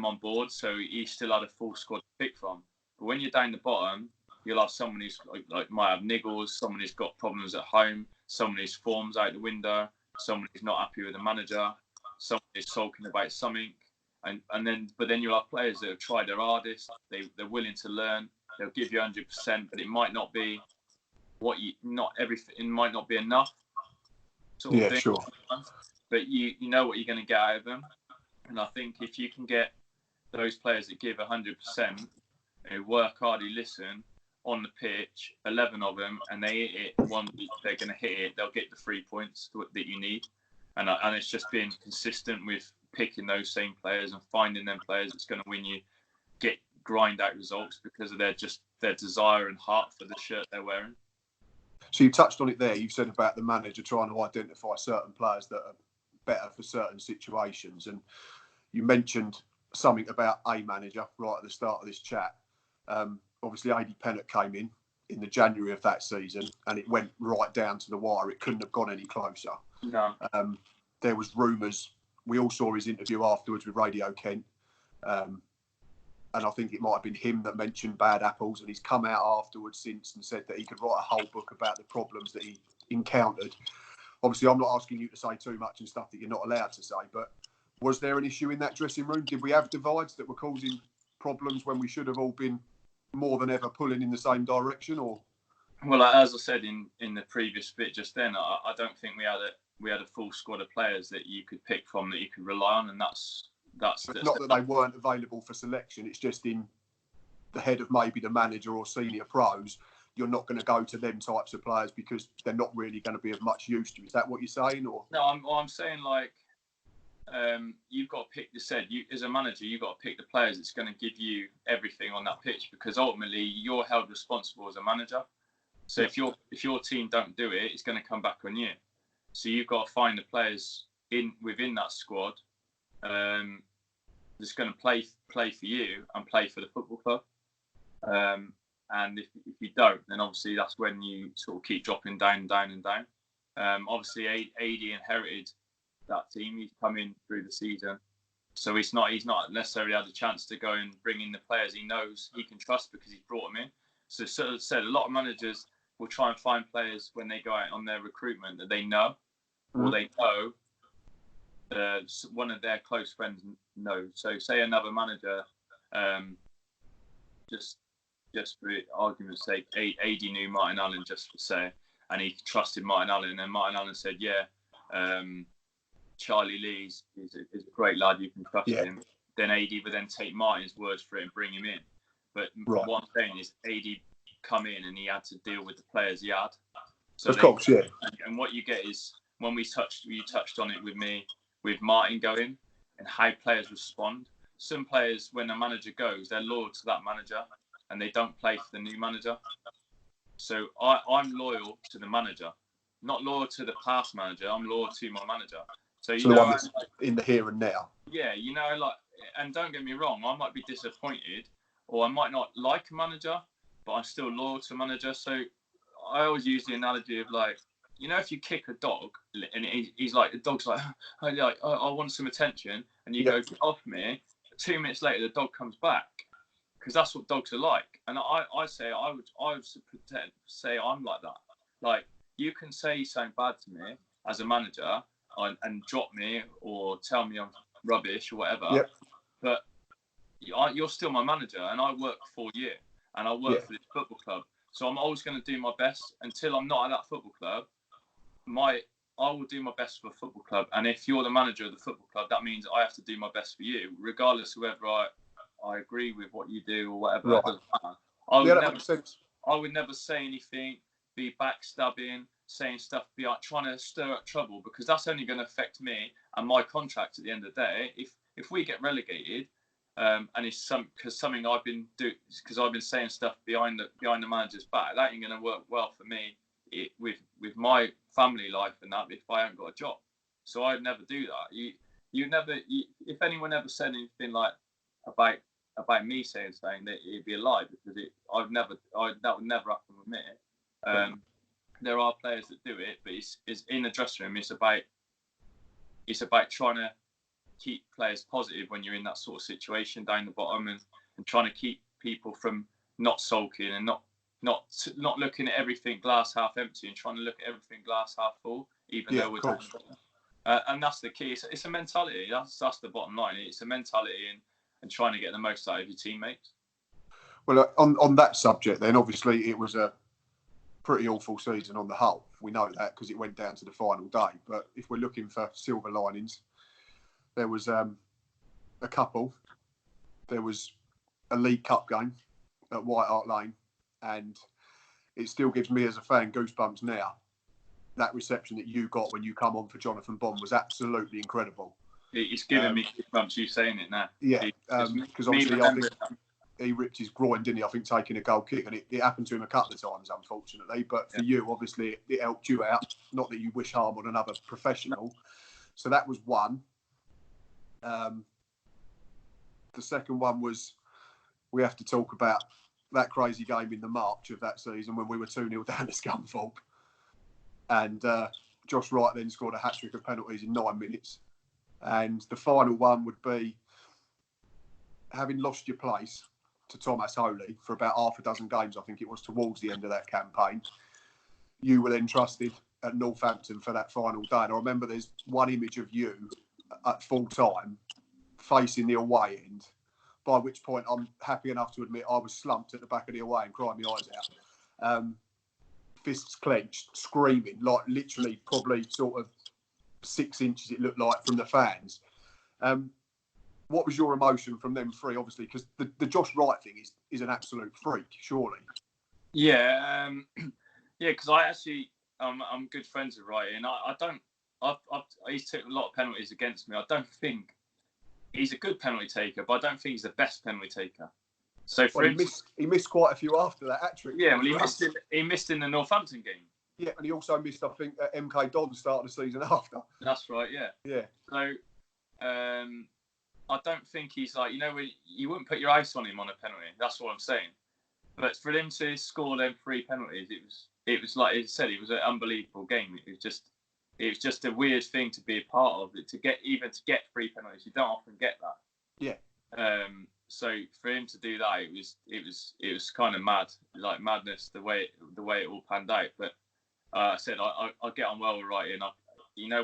on board, so he still had a full squad to pick from. But when you're down the bottom, you'll have someone who's like might have niggles, someone who's got problems at home, someone whose form's out the window, someone who's not happy with the manager, someone who's sulking about something, and then you'll have players that have tried their hardest, they're willing to learn, they'll give you 100%, but it might not be it might not be enough. Sort of thing. Sure. But you know what you're going to get out of them, and I think if you can get those players that give 100%, who work hard, who listen on the pitch, 11 of them, and they hit it one week, they're going to hit it. They'll get the 3 points that you need, and it's just being consistent with picking those same players and finding them players that's going to win you, grind out results because of their desire and heart for the shirt they're wearing. So you touched on it there. You said about the manager trying to identify certain players that are better for certain situations. And you mentioned something about a manager right at the start of this chat. Obviously, A.D. Pennant came in the January of that season, and it went right down to the wire. It couldn't have gone any closer. No. There was rumours. We all saw his interview afterwards with Radio Kent. And I think it might have been him that mentioned bad apples, and he's come out afterwards since and said that he could write a whole book about the problems that he encountered. Obviously, I'm not asking you to say too much and stuff that you're not allowed to say, but was there an issue in that dressing room? Did we have divides that were causing problems when we should have all been more than ever pulling in the same direction? Or well, as I said in the previous bit just then, I don't think we had a full squad of players that you could pick from, that you could rely on, and that's it's not that they weren't available for selection. It's just in the head of maybe the manager or senior pros, you're not going to go to them types of players because they're not really going to be of much use to you. Is that what you're saying? Or no, I'm saying like you've got to pick. As a manager, you've got to pick the players that's going to give you everything on that pitch, because ultimately you're held responsible as a manager. So if your team don't do it, it's going to come back on you. So you've got to find the players within that squad that's going to play for you and play for the football club. And if you don't, then obviously that's when you sort of keep dropping down. Obviously, AD inherited that team. He's come in through the season, so he's not necessarily had a chance to go and bring in the players he knows he can trust because he's brought them in. So sort of said, a lot of managers will try and find players when they go out on their recruitment that they know, or they know one of their close friends knows. So say another manager, just for argument's sake, AD knew Martin Allen, just for say, and he trusted Martin Allen, and Martin Allen said, Charlie Lee is a great lad, you can trust him. Then AD would then take Martin's words for it and bring him in. But what I'm saying is AD come in and he had to deal with the players he had. So of course, yeah. And what you get is, when you touched on it with me, with Martin going, and how players respond. Some players, when a manager goes, they're loyal to that manager and they don't play for the new manager. So I'm loyal to the manager, not loyal to the past manager. I'm loyal to my manager. So you know, in the here and now. Yeah, you know, like, and don't get me wrong, I might be disappointed or I might not like a manager, but I'm still loyal to manager. So I always use the analogy of like, you know, if you kick a dog and he's like, the dog's like, I want some attention, and you go, get off me. 2 minutes later, the dog comes back, because that's what dogs are like. And I say I would say I'm like that. Like, you can say something bad to me as a manager and drop me or tell me I'm rubbish or whatever, but you're still my manager, and I work for you, and I work for this football club. So I'm always going to do my best until I'm not at that football club. I will do my best for the football club, and if you're the manager of the football club, that means I have to do my best for you, regardless of whether I agree with what you do or whatever. Right. It doesn't matter. That makes sense. I would never say anything, be backstabbing, saying stuff, be like trying to stir up trouble, because that's only going to affect me and my contract at the end of the day. If we get relegated, and it's something I've been doing, because I've been saying stuff behind the manager's back, that ain't going to work well for me with my family life and that, if I haven't got a job. So I'd never do that. If anyone ever said anything like about me saying something, that it'd be a lie, because that would never happen with me. There are players that do it, but it's in the dressing room. It's about trying to keep players positive when you're in that sort of situation down the bottom, and trying to keep people from not sulking and not looking at everything glass half empty, and trying to look at everything glass half full, even though we're doing and that's the key. It's a mentality. That's the bottom line. It's a mentality and trying to get the most out of your teammates. Well, on that subject, then obviously it was a pretty awful season on the whole. We know that because it went down to the final day. But if we're looking for silver linings, there was a couple. There was a League Cup game at White Hart Lane, and it still gives me as a fan goosebumps now. That reception that you got when you come on for Jonathan Bond was absolutely incredible. It's giving me goosebumps, you saying it now. Yeah, because obviously I think he ripped his groin, didn't he? I think taking a goal kick, and it happened to him a couple of times, unfortunately. But for you, obviously, it helped you out. Not that you wish harm on another professional. So that was one. The second one was, we have to talk about that crazy game in the March of that season when we were 2-0 down to Scunthorpe. And Josh Wright then scored a hat-trick of penalties in 9 minutes. And the final one would be, having lost your place to Thomas Holy for about half a dozen games, I think it was, towards the end of that campaign, you were then trusted at Northampton for that final day. And I remember there's one image of you at full time facing the away end, by which point I'm happy enough to admit I was slumped at the back of the away and crying my eyes out. Fists clenched, screaming, like literally probably sort of 6 inches, it looked like, from the fans. What was your emotion from them three? Obviously, because the Josh Wright thing is an absolute freak, surely. Yeah, because I actually I'm good friends with Wright, and he's taken a lot of penalties against me. I don't think he's a good penalty taker, but I don't think he's the best penalty taker. So he missed quite a few after that hat-trick. Yeah, well, he missed in the Northampton game. Yeah, and he also missed, I think, at MK Don's start of the season after. That's right, yeah. Yeah. So, I don't think he's like, you wouldn't put your ice on him on a penalty. That's what I'm saying. But for him to score them 3 penalties, it was like I said, it was an unbelievable game. It was just a weird thing to be a part of. To get 3 penalties, you don't often get that. Yeah. So for him to do that, it was kind of mad, like madness, the way it all panned out. But I said I get on well with Wright, and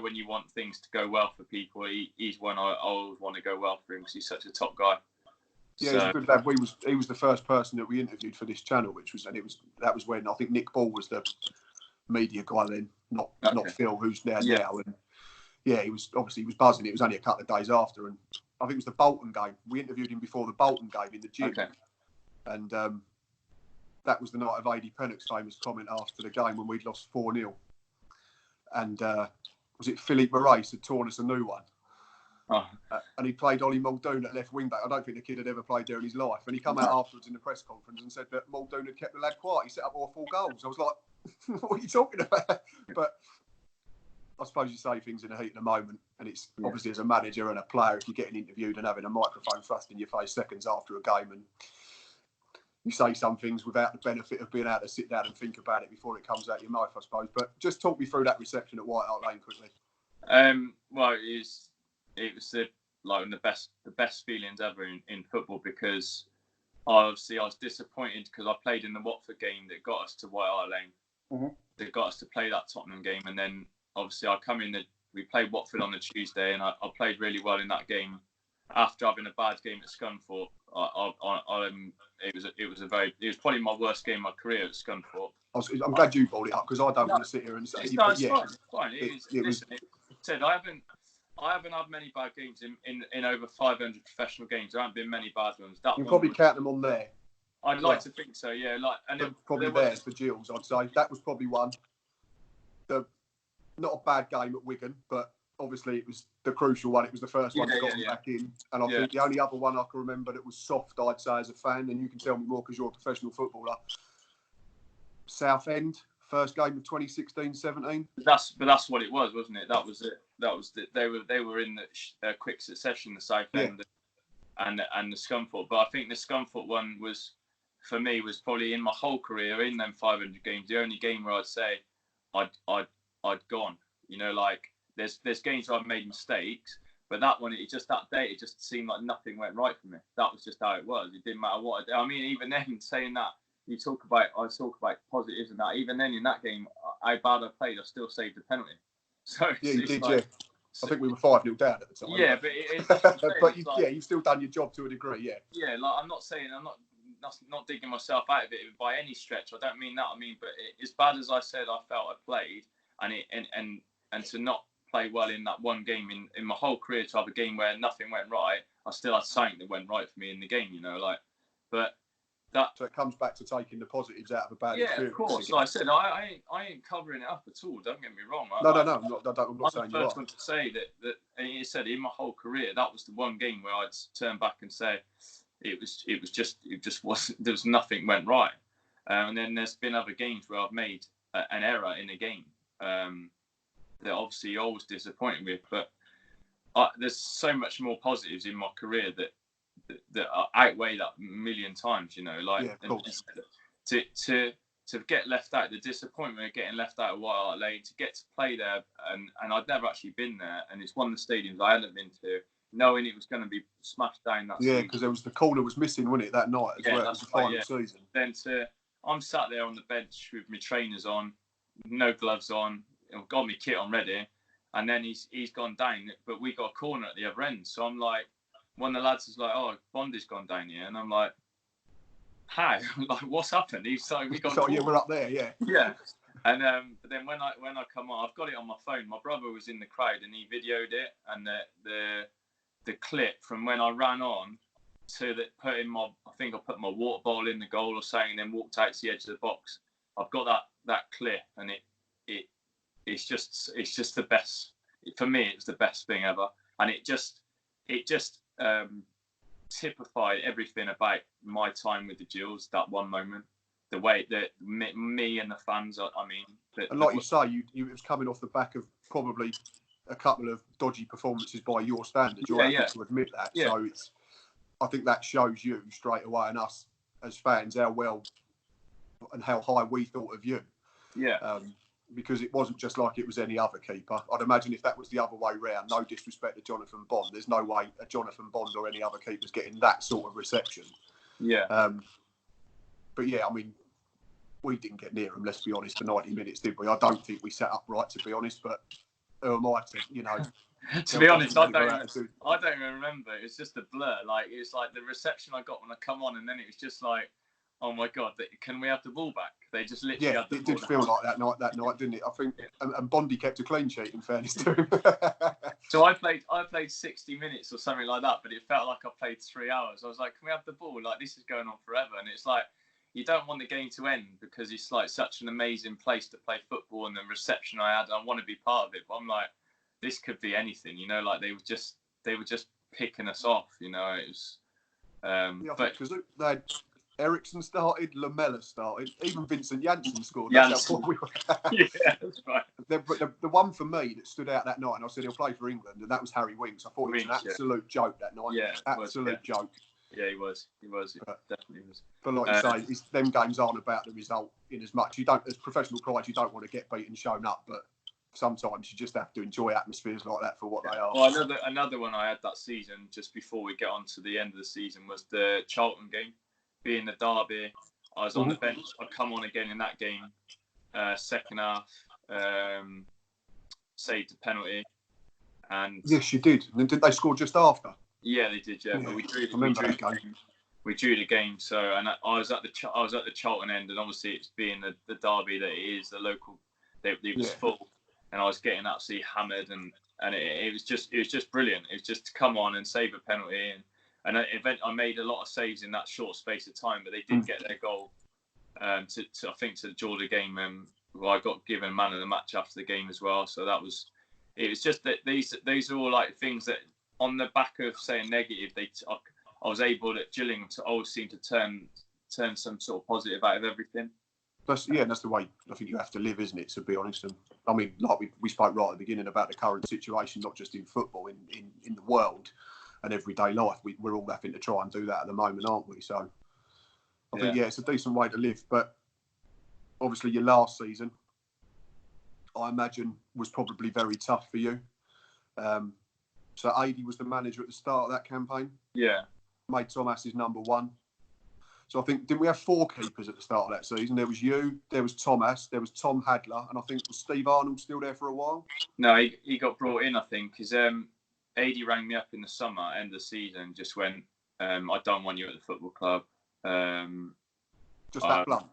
when you want things to go well for people, he's one I always want to go well for him, because he's such a top guy. Yeah, he's a good lad. He was the first person that we interviewed for this channel, that was when I think Nick Ball was the media guy then, not Phil, who's there now. And yeah, he was buzzing. It was only a couple of days after, and I think it was the Bolton game. We interviewed him before the Bolton game in the gym. Okay. And that was the night of A.D. Pennock's famous comment after the game when we'd lost 4-0. And was it Philippe Moraes had torn us a new one? Oh. And he played Ollie Muldoon at left wing back. I don't think the kid had ever played there in his life. And he came out afterwards in the press conference and said that Muldoon had kept the lad quiet. He set up all 4 goals. I was like, what are you talking about? But I suppose you say things in the heat of the moment, and it's obviously, as a manager and a player, if you're getting interviewed and having a microphone thrust in your face seconds after a game, and you say some things without the benefit of being able to sit down and think about it before it comes out your mouth, I suppose. But just talk me through that reception at White Hart Lane quickly. Well, it was one of the best feelings ever in football, because obviously I was disappointed because I played in the Watford game that got us to White Hart Lane. Mm-hmm. That got us to play that Tottenham game, and then obviously I come in. We played Watford on the Tuesday, and I played really well in that game. After having a bad game at Scunthorpe, it was probably my worst game of my career at Scunthorpe. I'm glad you brought it up, because I don't want to sit here and say. It's fine. I haven't had many bad games in over 500 professional games. There haven't been many bad ones. You probably count them on there. I'd like to think so, yeah. Probably theirs for Gills, I'd say. That was probably one. Not a bad game at Wigan, but obviously it was the crucial one. It was the first one that got them back in. And I think the only other one I can remember that was soft, I'd say, as a fan, and you can tell me more because you're a professional footballer. Southend, first game of 2016-17. That's what it was, wasn't it? That was it. They were in the quick succession, the Southend and the Scunthorpe. But I think the Scunthorpe one was, for me, was probably in my whole career in them 500 games the only game where I'd say I'd gone. There's games where I've made mistakes, but that one, that day, it just seemed like nothing went right for me. That was just how it was. It didn't matter what I did. I mean, even then, saying that, I talk about positives and that. Even then, in that game, how bad I played, I still saved the penalty. So yeah, you did, yeah. I think we were 5-0 down at the time. Yeah, but you've still done your job to a degree, yeah. Yeah, I'm not digging myself out of it by any stretch. I don't mean that. I mean, but as bad as I said I felt I played, and to not play well in that one game in my whole career, to have a game where nothing went right, I still had something that went right for me in the game, but that. So it comes back to taking the positives out of a bad experience. Yeah, of course. Like I said, I ain't covering it up at all. Don't get me wrong. No. I'm not saying you are. I'm the first one to say that. And you said in my whole career, that was the one game where I'd turn back and say it just wasn't. There was nothing went right. And then there's been other games where I've made an error in a game. That obviously you're always disappointed with, but there's so much more positives in my career that outweigh that a million times, to get left out, the disappointment of getting left out of White Hart Lane, to get to play there, and I'd never actually been there, and it's one of the stadiums I hadn't been to, knowing it was going to be smashed down that season. Yeah, because there was the corner was missing, wasn't it, that night as well? It was the final season. Then I'm sat there on the bench with my trainers on, no gloves on, got my kit on ready, and then he's gone down, but we got a corner at the other end. So I'm like, one of the lads is like, "Oh, Bondi's gone down here," and I'm like, "How? Like, what's happened?" He's like, "We got." So yeah, we're up there, yeah. Yeah, and but then when I come on, I've got it on my phone. My brother was in the crowd and he videoed it, and the clip from when I ran on to I think I put my water bottle in the goal or something, and then walked out to the edge of the box. I've got that clip, and it's just the best for me. It was the best thing ever, and it just typified everything about my time with the Gills. That one moment, the way that me and the fans. And like you say, you was coming off the back of probably a couple of dodgy performances by your standards. You're able to admit that. Yeah. So I think that shows you straight away, and us as fans, how well and how high we thought of you. Yeah. Because it wasn't just like it was any other keeper. I'd imagine if that was the other way round, no disrespect to Jonathan Bond, there's no way a Jonathan Bond or any other keeper's getting that sort of reception. Yeah. But yeah, I mean, we didn't get near him, let's be honest, for 90 minutes, did we? I don't think we sat upright, to be honest, but who am I to, to be honest, I don't even remember. It was just a blur. Like, it's like the reception I got when I come on, and then it was just like, oh my God, can we have the ball back? They just literally had the ball. Yeah, it did feel like that night, didn't it? I think, and Bondy kept a clean sheet, in fairness to him. So I played 60 minutes or something like that, but it felt like I played 3 hours. I was like, can we have the ball? Like, this is going on forever. And it's like, you don't want the game to end because it's like such an amazing place to play football, and the reception I had, I want to be part of it. But I'm like, this could be anything, like they were just picking us off, it was. Because they had Ericsson started, Lamella started, even Vincent Janssen scored. That's how we were. Yeah, that's right. The one for me that stood out that night, and I said he'll play for England, and that was Harry Winks. I thought it was an absolute joke that night. Yeah, absolute joke. Yeah, he was. He definitely was. But like you say, them games aren't about the result in as much. You don't, as professional players, you don't want to get beaten, shown up, but sometimes you just have to enjoy atmospheres like that for what they are. Well, another one I had that season, just before we get on to the end of the season, was the Charlton game, being the derby. I was on the bench. I'd come on again in that game, second half, saved a penalty. And yes, you did. And then did they score just after? Yeah, they did. Yeah, but we drew the game. So, and I was at the Charlton end, and obviously it's being the derby that it is, the local. It was full, and I was getting absolutely hammered, and it was just brilliant. It was just to come on and save a penalty, and I made a lot of saves in that short space of time, but they did get their goal. I think to draw the game, I got given man of the match after the game as well. So it was just that these are all like things that, on the back of saying negative, I was able at Gillingham to always seem to turn some sort of positive out of everything. That's the way I think you have to live, isn't it? To be honest, and I mean, like we spoke right at the beginning about the current situation, not just in football, in the world and everyday life. We're all having to try and do that at the moment, aren't we? So I think it's a decent way to live. But obviously, your last season, I imagine, was probably very tough for you. So Adi was the manager at the start of that campaign. Yeah. Made Thomas his number one. So I think, didn't we have 4 keepers at the start of that season? There was you, there was Thomas, there was Tom Hadler, and I think was Steve Arnold still there for a while? No, he got brought in, I think, because Adi rang me up in the summer, end of the season, just went, I don't want you at the football club. Just that blunt?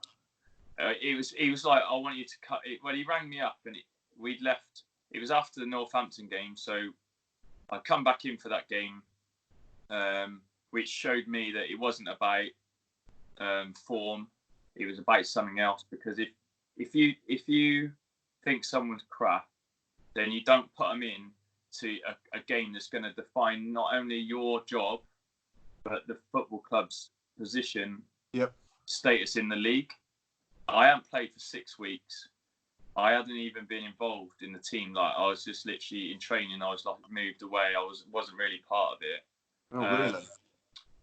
He was like, I want you to cut it. Well, he rang me up, and we'd left. It was after the Northampton game, so I come back in for that game, which showed me that it wasn't about form. It was about something else. Because if you think someone's crap, then you don't put them in to a game that's going to define not only your job, but the football club's position, status in the league. I hadn't played for 6 weeks. I hadn't even been involved in the team. Like, I was just literally in training. I was like moved away. I wasn't really part of it. Oh, really?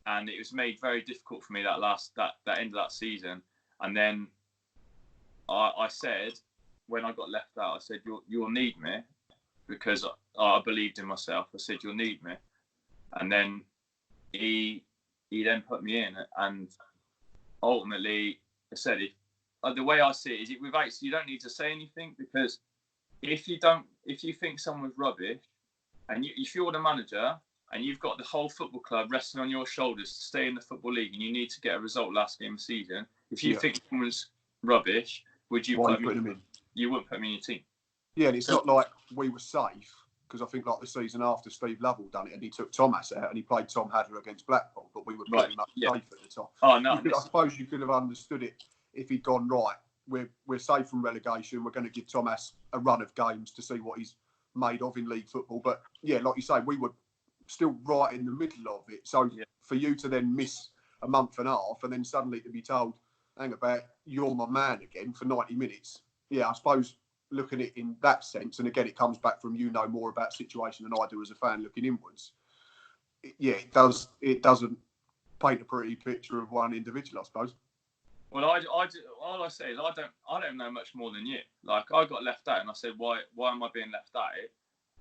And it was made very difficult for me that end of that season. And then I said, when I got left out, I said, you'll need me, because I believed in myself. I said, you'll need me. And then he then put me in, and ultimately I said, the way I see it is, you don't need to say anything, because if you think someone's rubbish, and if you're the manager and you've got the whole football club resting on your shoulders to stay in the Football League, and you need to get a result last game of the season, if you think someone's rubbish, would you put them in? You wouldn't put them in your team. Yeah, and it's not like we were safe, because I think like the season after, Steve Lovell done it, and he took Thomas out and he played Tom Hadler against Blackpool, but we were pretty much safe at the time. Oh no! I suppose you could have understood it if he'd gone, right, we're safe from relegation, we're going to give Thomas a run of games to see what he's made of in league football. But yeah, like you say, we were still right in the middle of it. So for you to then miss a month and a half, and then suddenly to be told, hang about, you're my man again for 90 minutes. Yeah, I suppose looking at it in that sense, and again, it comes back from you know more about the situation than I do as a fan looking inwards. It doesn't paint a pretty picture of one individual, I suppose. Well, all I say is I don't know much more than you. Like, I got left out, and I said, why am I being left out?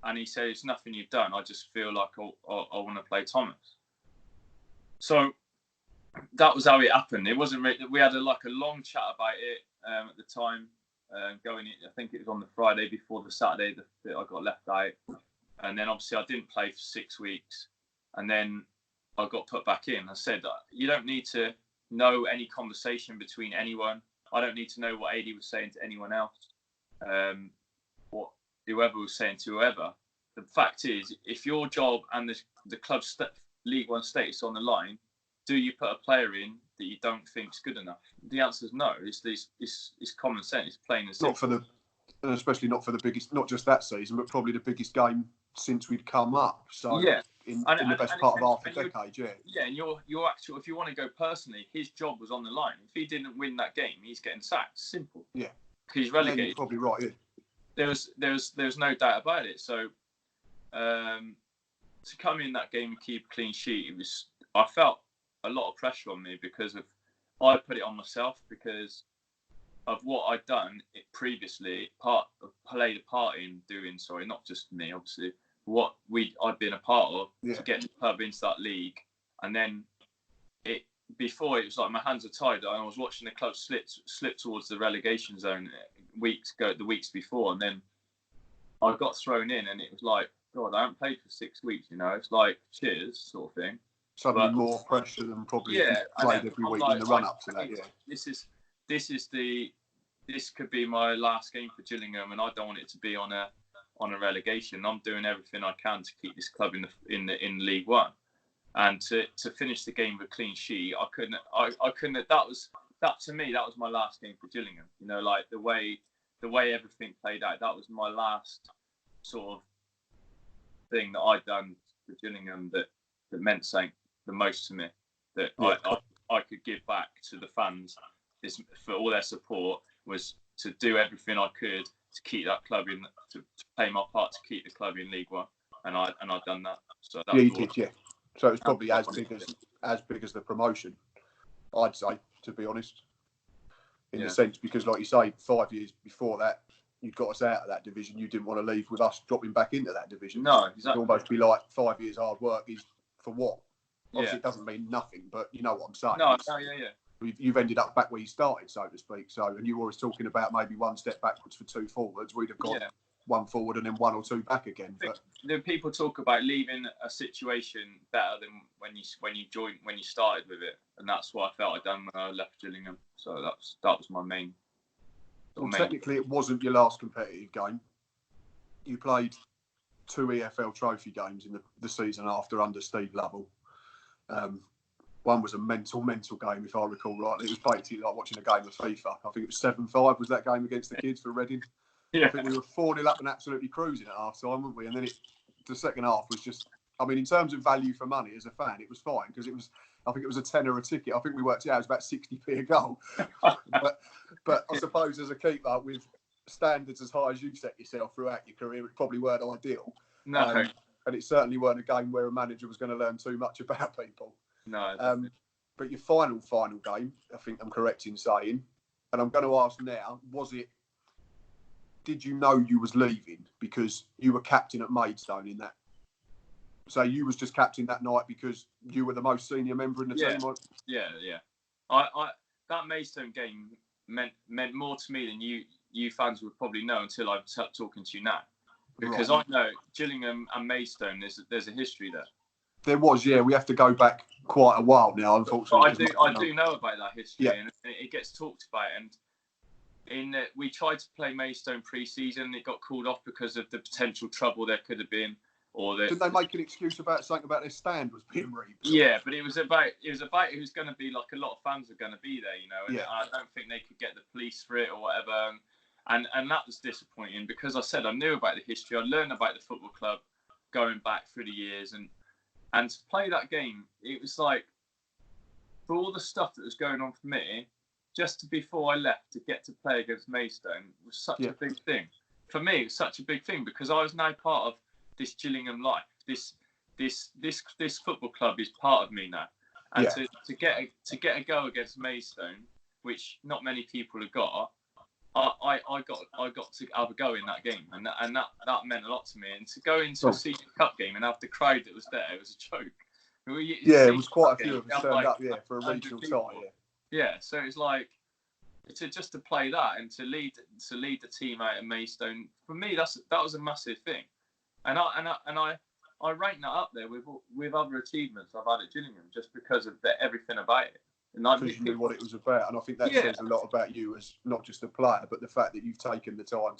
And he said, it's nothing you've done. I just feel like I want to play Thomas. So that was how it happened. It wasn't really, we had a long chat about it at the time. Going in, I think it was on the Friday before the Saturday that I got left out, and then obviously I didn't play for 6 weeks, and then I got put back in. I said, you don't need to know any conversation between anyone. I don't need to know what AD was saying to anyone else, what whoever was saying to whoever. The fact is, if your job and the club's League One status on the line, do you put a player in that you don't think's good enough? The answer is no. It's common sense. It's plain and simple. Especially not for the biggest, not just that season, but probably the biggest game since we'd come up. So in the best part of half a decade, Yeah, and your actual, if you want to go personally, his job was on the line. If he didn't win that game, he's getting sacked. Simple. Yeah. Because he's relegated. You're probably right. Yeah. There's no doubt about it. So to come in that game and keep a clean sheet, I felt a lot of pressure on me because of I put it on myself because of what I'd done previously. Played a part in doing. Sorry, not just me, obviously. What I'd been a part of to get the club into that league, and then before it was like my hands are tied. I was watching the club slip towards the relegation zone the weeks before, and then I got thrown in, and it was like, God, I haven't played for 6 weeks. It's like cheers sort of thing. Suddenly more pressure than probably if you played every week in the run up to that. Yeah, this could be my last game for Gillingham, and I don't want it to be on a relegation. I'm doing everything I can to keep this club in League One, and to finish the game with a clean sheet. I couldn't. That to me, that was my last game for Gillingham. Like the way everything played out. That was my last sort of thing that I'd done for Gillingham that meant something the most to me. That I could give back to the fans for all their support, was to do everything I could to keep that club to play my part to keep the club in League One, and I've done that. So that you did, yeah. So it was probably as big as the promotion, I'd say, to be honest, in the sense, because like you say, 5 years before that, you got us out of that division. You didn't want to leave with us dropping back into that division. No, exactly. It'd almost be like 5 years hard work is for what? Obviously, it doesn't mean nothing, but you know what I'm saying. No, You've ended up back where you started, so to speak. So, and you were always talking about maybe one step backwards for two forwards. We'd have got one forward and then one or two back again. But the people talk about leaving a situation better than when you started with it, and that's what I felt I'd done when I left Gillingham. So that was my main. Technically, it wasn't your last competitive game. You played 2 EFL Trophy games in the season after under Steve Lovell. One was a mental game, if I recall rightly. It was basically like watching a game of FIFA. I think it was 7-5 was that game against the kids for Reading. Yeah. I think we were 4-0 up and absolutely cruising at half time, weren't we? And then the second half was just, I mean, in terms of value for money as a fan, it was fine because I think it was a tenner a ticket. I think we worked it out, it was about 60p a goal. but I suppose as a keeper with standards as high as you've set yourself throughout your career, it probably weren't ideal. No. And it certainly weren't a game where a manager was going to learn too much about people. No. But your final game, I think I'm correct in saying, and I'm going to ask now, did you know you was leaving because you were captain at Maidstone in that? So you was just captain that night because you were the most senior member in the team? Yeah. I that Maidstone game meant more to me than you fans would probably know until I'm talking to you now. Because I know Gillingham and Maidstone, there's a history there. There was, yeah. We have to go back quite a while now, unfortunately. But I do know about that history, and it gets talked about. And we tried to play Maidstone pre-season. It got called off because of the potential trouble there could have been. Did they make an excuse about something about their stand was being rebuilt? Yeah, but it was about who's going to be, like, a lot of fans are going to be there, And I don't think they could get the police for it or whatever. And that was disappointing because I knew about the history. I learned about the football club going back through the years, and to play that game, it was like, for all the stuff that was going on for me, just before I left to get to play against Maidstone was such a big thing. For me, it was such a big thing because I was now part of this Gillingham life. This football club is part of me now. And to get a go against Maidstone, which not many people have got, I got to have a go in that game, and that meant a lot to me. And to go into a Senior Cup game and have the crowd that was there, it was a joke. It was quite a few of us turned up, for a regional tie. Yeah, so it's like to play that and to lead the team out of Maidstone. For me, that was a massive thing, and I rank that up there with other achievements I've had at Gillingham just because of everything about it. Because you knew what it was about, and I think that says a lot about you as not just a player, but the fact that you've taken the time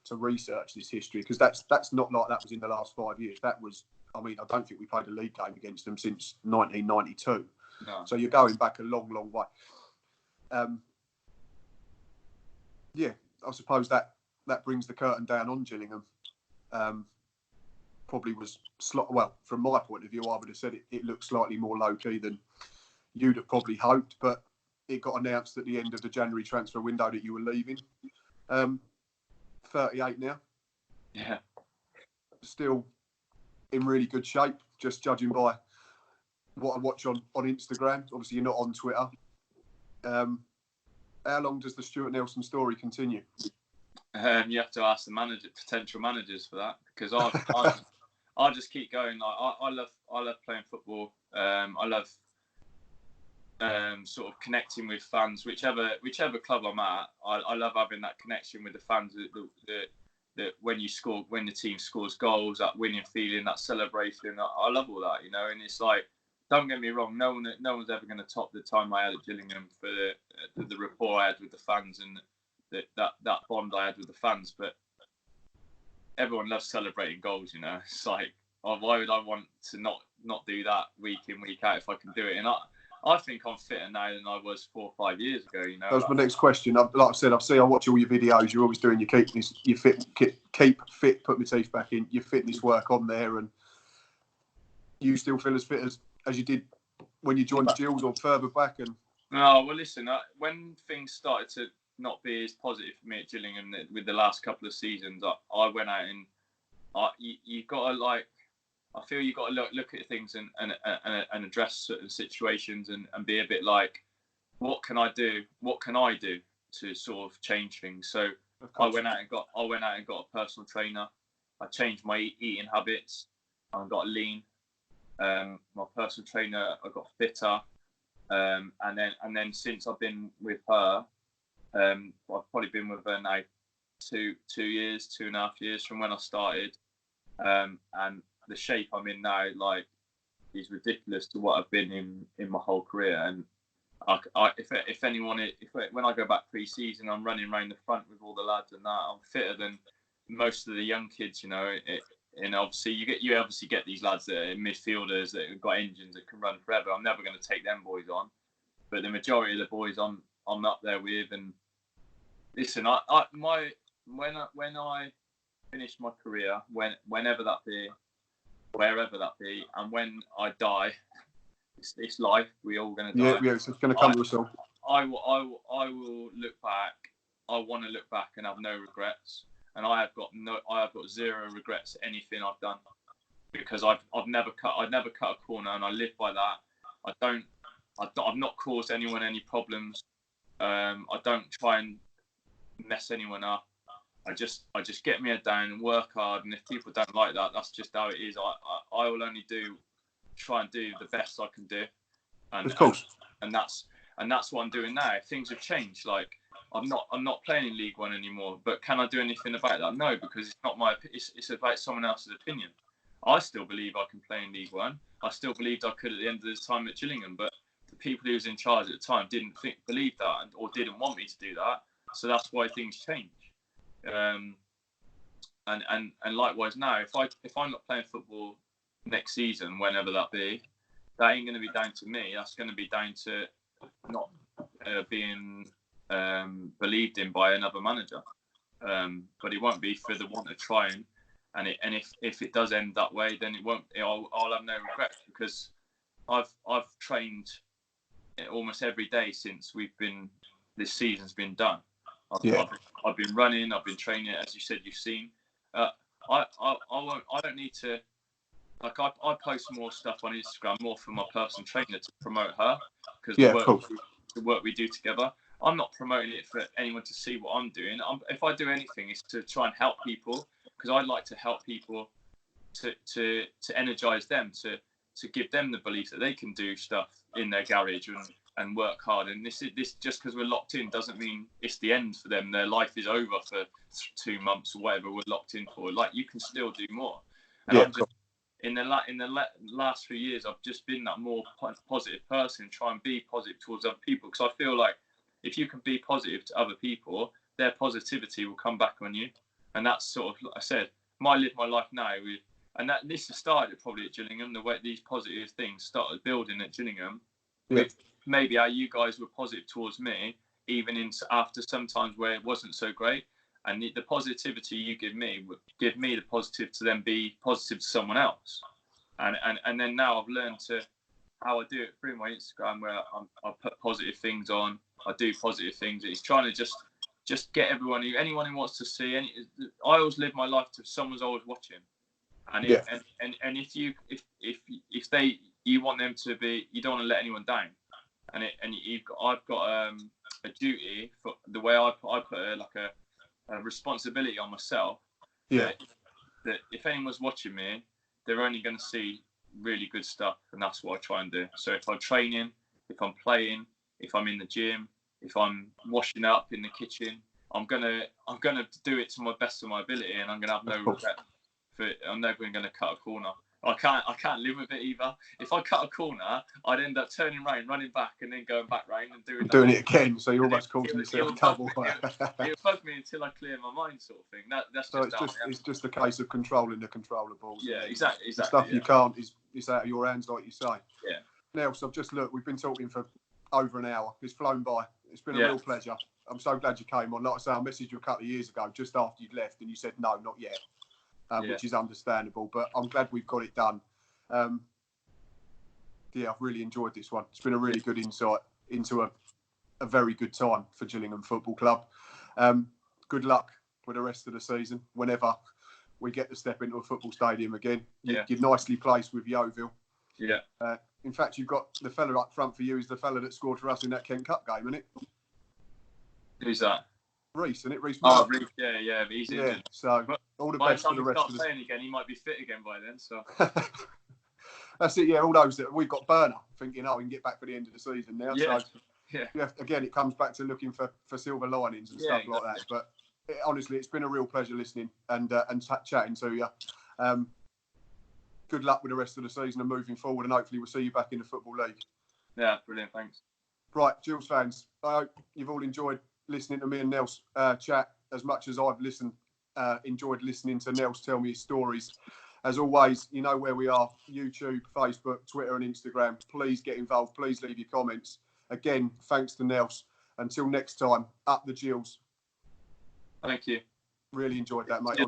to research this history. Because that's not like that was in the last 5 years. That was, I mean, I don't think we played a league game against them since 1992. No. So you're going back a long, long way. I suppose that brings the curtain down on Gillingham. Probably was from my point of view, I would have said it looked slightly more low key than you'd have probably hoped, but it got announced at the end of the January transfer window that you were leaving. 38 now. Yeah. Still in really good shape, just judging by what I watch on Instagram. Obviously, you're not on Twitter. How long does the Stuart Nelson story continue? You have to ask the potential managers for that, because I just keep going. Like I love playing football. I love sort of connecting with fans, whichever club I'm at. I love having that connection with the fans. That when the team scores goals, that winning feeling, that celebration. I love all that, And it's like, don't get me wrong, no one's ever going to top the time I had at Gillingham for the rapport I had with the fans and that bond I had with the fans. But everyone loves celebrating goals, It's like, why would I want to not do that week in, week out if I can do it? And I think I'm fitter now than I was 4 or 5 years ago. That was my next question. Like I said, I watch all your videos. You're always doing your keep fit, put my teeth back in, your fitness work on there, and you still feel as fit as you did when you joined Gills or further back. And no, well, listen, when things started to not be as positive for me at Gillingham with the last couple of seasons, I went out and you got to I feel you've got to look at things and address certain situations and be a bit like, what can I do? What can I do to sort of change things? So I went out and got a personal trainer. I changed my eating habits. I got lean. My personal trainer, I got fitter. And then since I've been with her, I've probably been with her now 2 years, 2.5 years from when I started. And the shape I'm in now, is ridiculous to what I've been in my whole career. And when I go back pre-season, I'm running around the front with all the lads and that. I'm fitter than most of the young kids, And obviously, you obviously get these lads that are midfielders that have got engines that can run forever. I'm never going to take them boys on, but the majority of the boys I'm up there with. And listen, when I finish my career, whenever that be, wherever that be, and when I die, it's life. We're all going to die. Yeah, it's going to come to us all. I will look back. I want to look back and have no regrets. And I have got zero regrets for anything I've done, because I've never cut a corner, and I live by that. I've not caused anyone any problems. I don't try and mess anyone up. I just get me head down and work hard. And if people don't like that, that's just how it is. I will only try and do the best I can do. And of course. And that's what I'm doing now. Things have changed. I'm not playing in League One anymore, but can I do anything about that? No, because it's not it's about someone else's opinion. I still believe I can play in League One. I still believed I could at the end of this time at Gillingham, but the people who was in charge at the time didn't believe that or didn't want me to do that. So that's why things change. And likewise now, if I'm not playing football next season, whenever that be, that ain't going to be down to me. That's going to be down to not being believed in by another manager, but it won't be for the want of trying. And if it does end that way, then it won't. I'll have no regrets, because I've trained almost every day since this season's been done. I've been running. I've been training, as you said. You've seen. I don't need to. I post more stuff on Instagram more for my personal trainer to promote her, because the work we do together. I'm not promoting it for anyone to see what I'm doing. If I do anything, it's to try and help people, because I'd like to help people to energise them, to give them the belief that they can do stuff in their garage and work hard. And this just because we're locked in doesn't mean it's the end for them. Their life is over for 2 months or whatever we're locked in for. You can still do more. And in the last few years, I've just been that more positive person, try and be positive towards other people, because I feel like if you can be positive to other people, their positivity will come back on you. And that's sort of, like I said, live my life now. This has started probably at Gillingham, the way these positive things started building at Gillingham, with maybe how you guys were positive towards me, even after some times where it wasn't so great. And the positivity you give me would give me the positive to then be positive to someone else. And then now I've learned how I do it through my Instagram, where I put positive things on. I do positive things. It's trying to just get anyone who wants to see. I always live my life to someone's always watching. And if you want them to be. You don't want to let anyone down, I've got a duty for the way I put a responsibility on myself. Yeah. That if anyone's watching me, they're only going to see really good stuff, and that's what I try and do. So if I'm training, if I'm playing, if I'm in the gym, if I'm washing up in the kitchen, I'm gonna do it to my best of my ability, and I'm gonna have no regret for it. I'm never going to cut a corner. I can't live with it either. If I cut a corner, I'd end up turning around, running back, and then going back round and doing it again. So you're almost causing yourself trouble. It'll bug me until I clear my mind, sort of thing. That's so just it's just a case of controlling the controllables. Yeah, exactly. The stuff you can't is out of your hands, like you say. Yeah. Now, so I've just looked. We've been talking for over an hour. It's flown by. It's been a real pleasure. I'm so glad you came on. Like I say, I messaged you a couple of years ago, just after you'd left, and you said no, not yet, which is understandable. But I'm glad we've got it done. I've really enjoyed this one. It's been a really good insight into a very good time for Gillingham Football Club. Good luck with the rest of the season. Whenever we get to step into a football stadium again, you're nicely placed with Yeovil. Yeah. In fact, you've got the fella up front for you is the fella that scored for us in that Kent Cup game, isn't it? Who's that? Reece, isn't it? Reece. Oh, Reece, yeah. He's injured. So all the best for the rest of the playing again, he might be fit again by then. So. That's it, all those that we've got Burner thinking, we can get back for the end of the season now. Yeah. So, again, it comes back to looking for silver linings and stuff like that. But honestly, it's been a real pleasure listening and chatting to you. Good luck with the rest of the season and moving forward, and hopefully we'll see you back in the Football League. Yeah, brilliant, thanks. Right, Gills fans, I hope you've all enjoyed listening to me and Nels chat as much as I've enjoyed listening to Nels tell me his stories. As always, you know where we are, YouTube, Facebook, Twitter and Instagram. Please get involved. Please leave your comments. Again, thanks to Nels. Until next time, up the Gills. Thank you. Really enjoyed that, mate.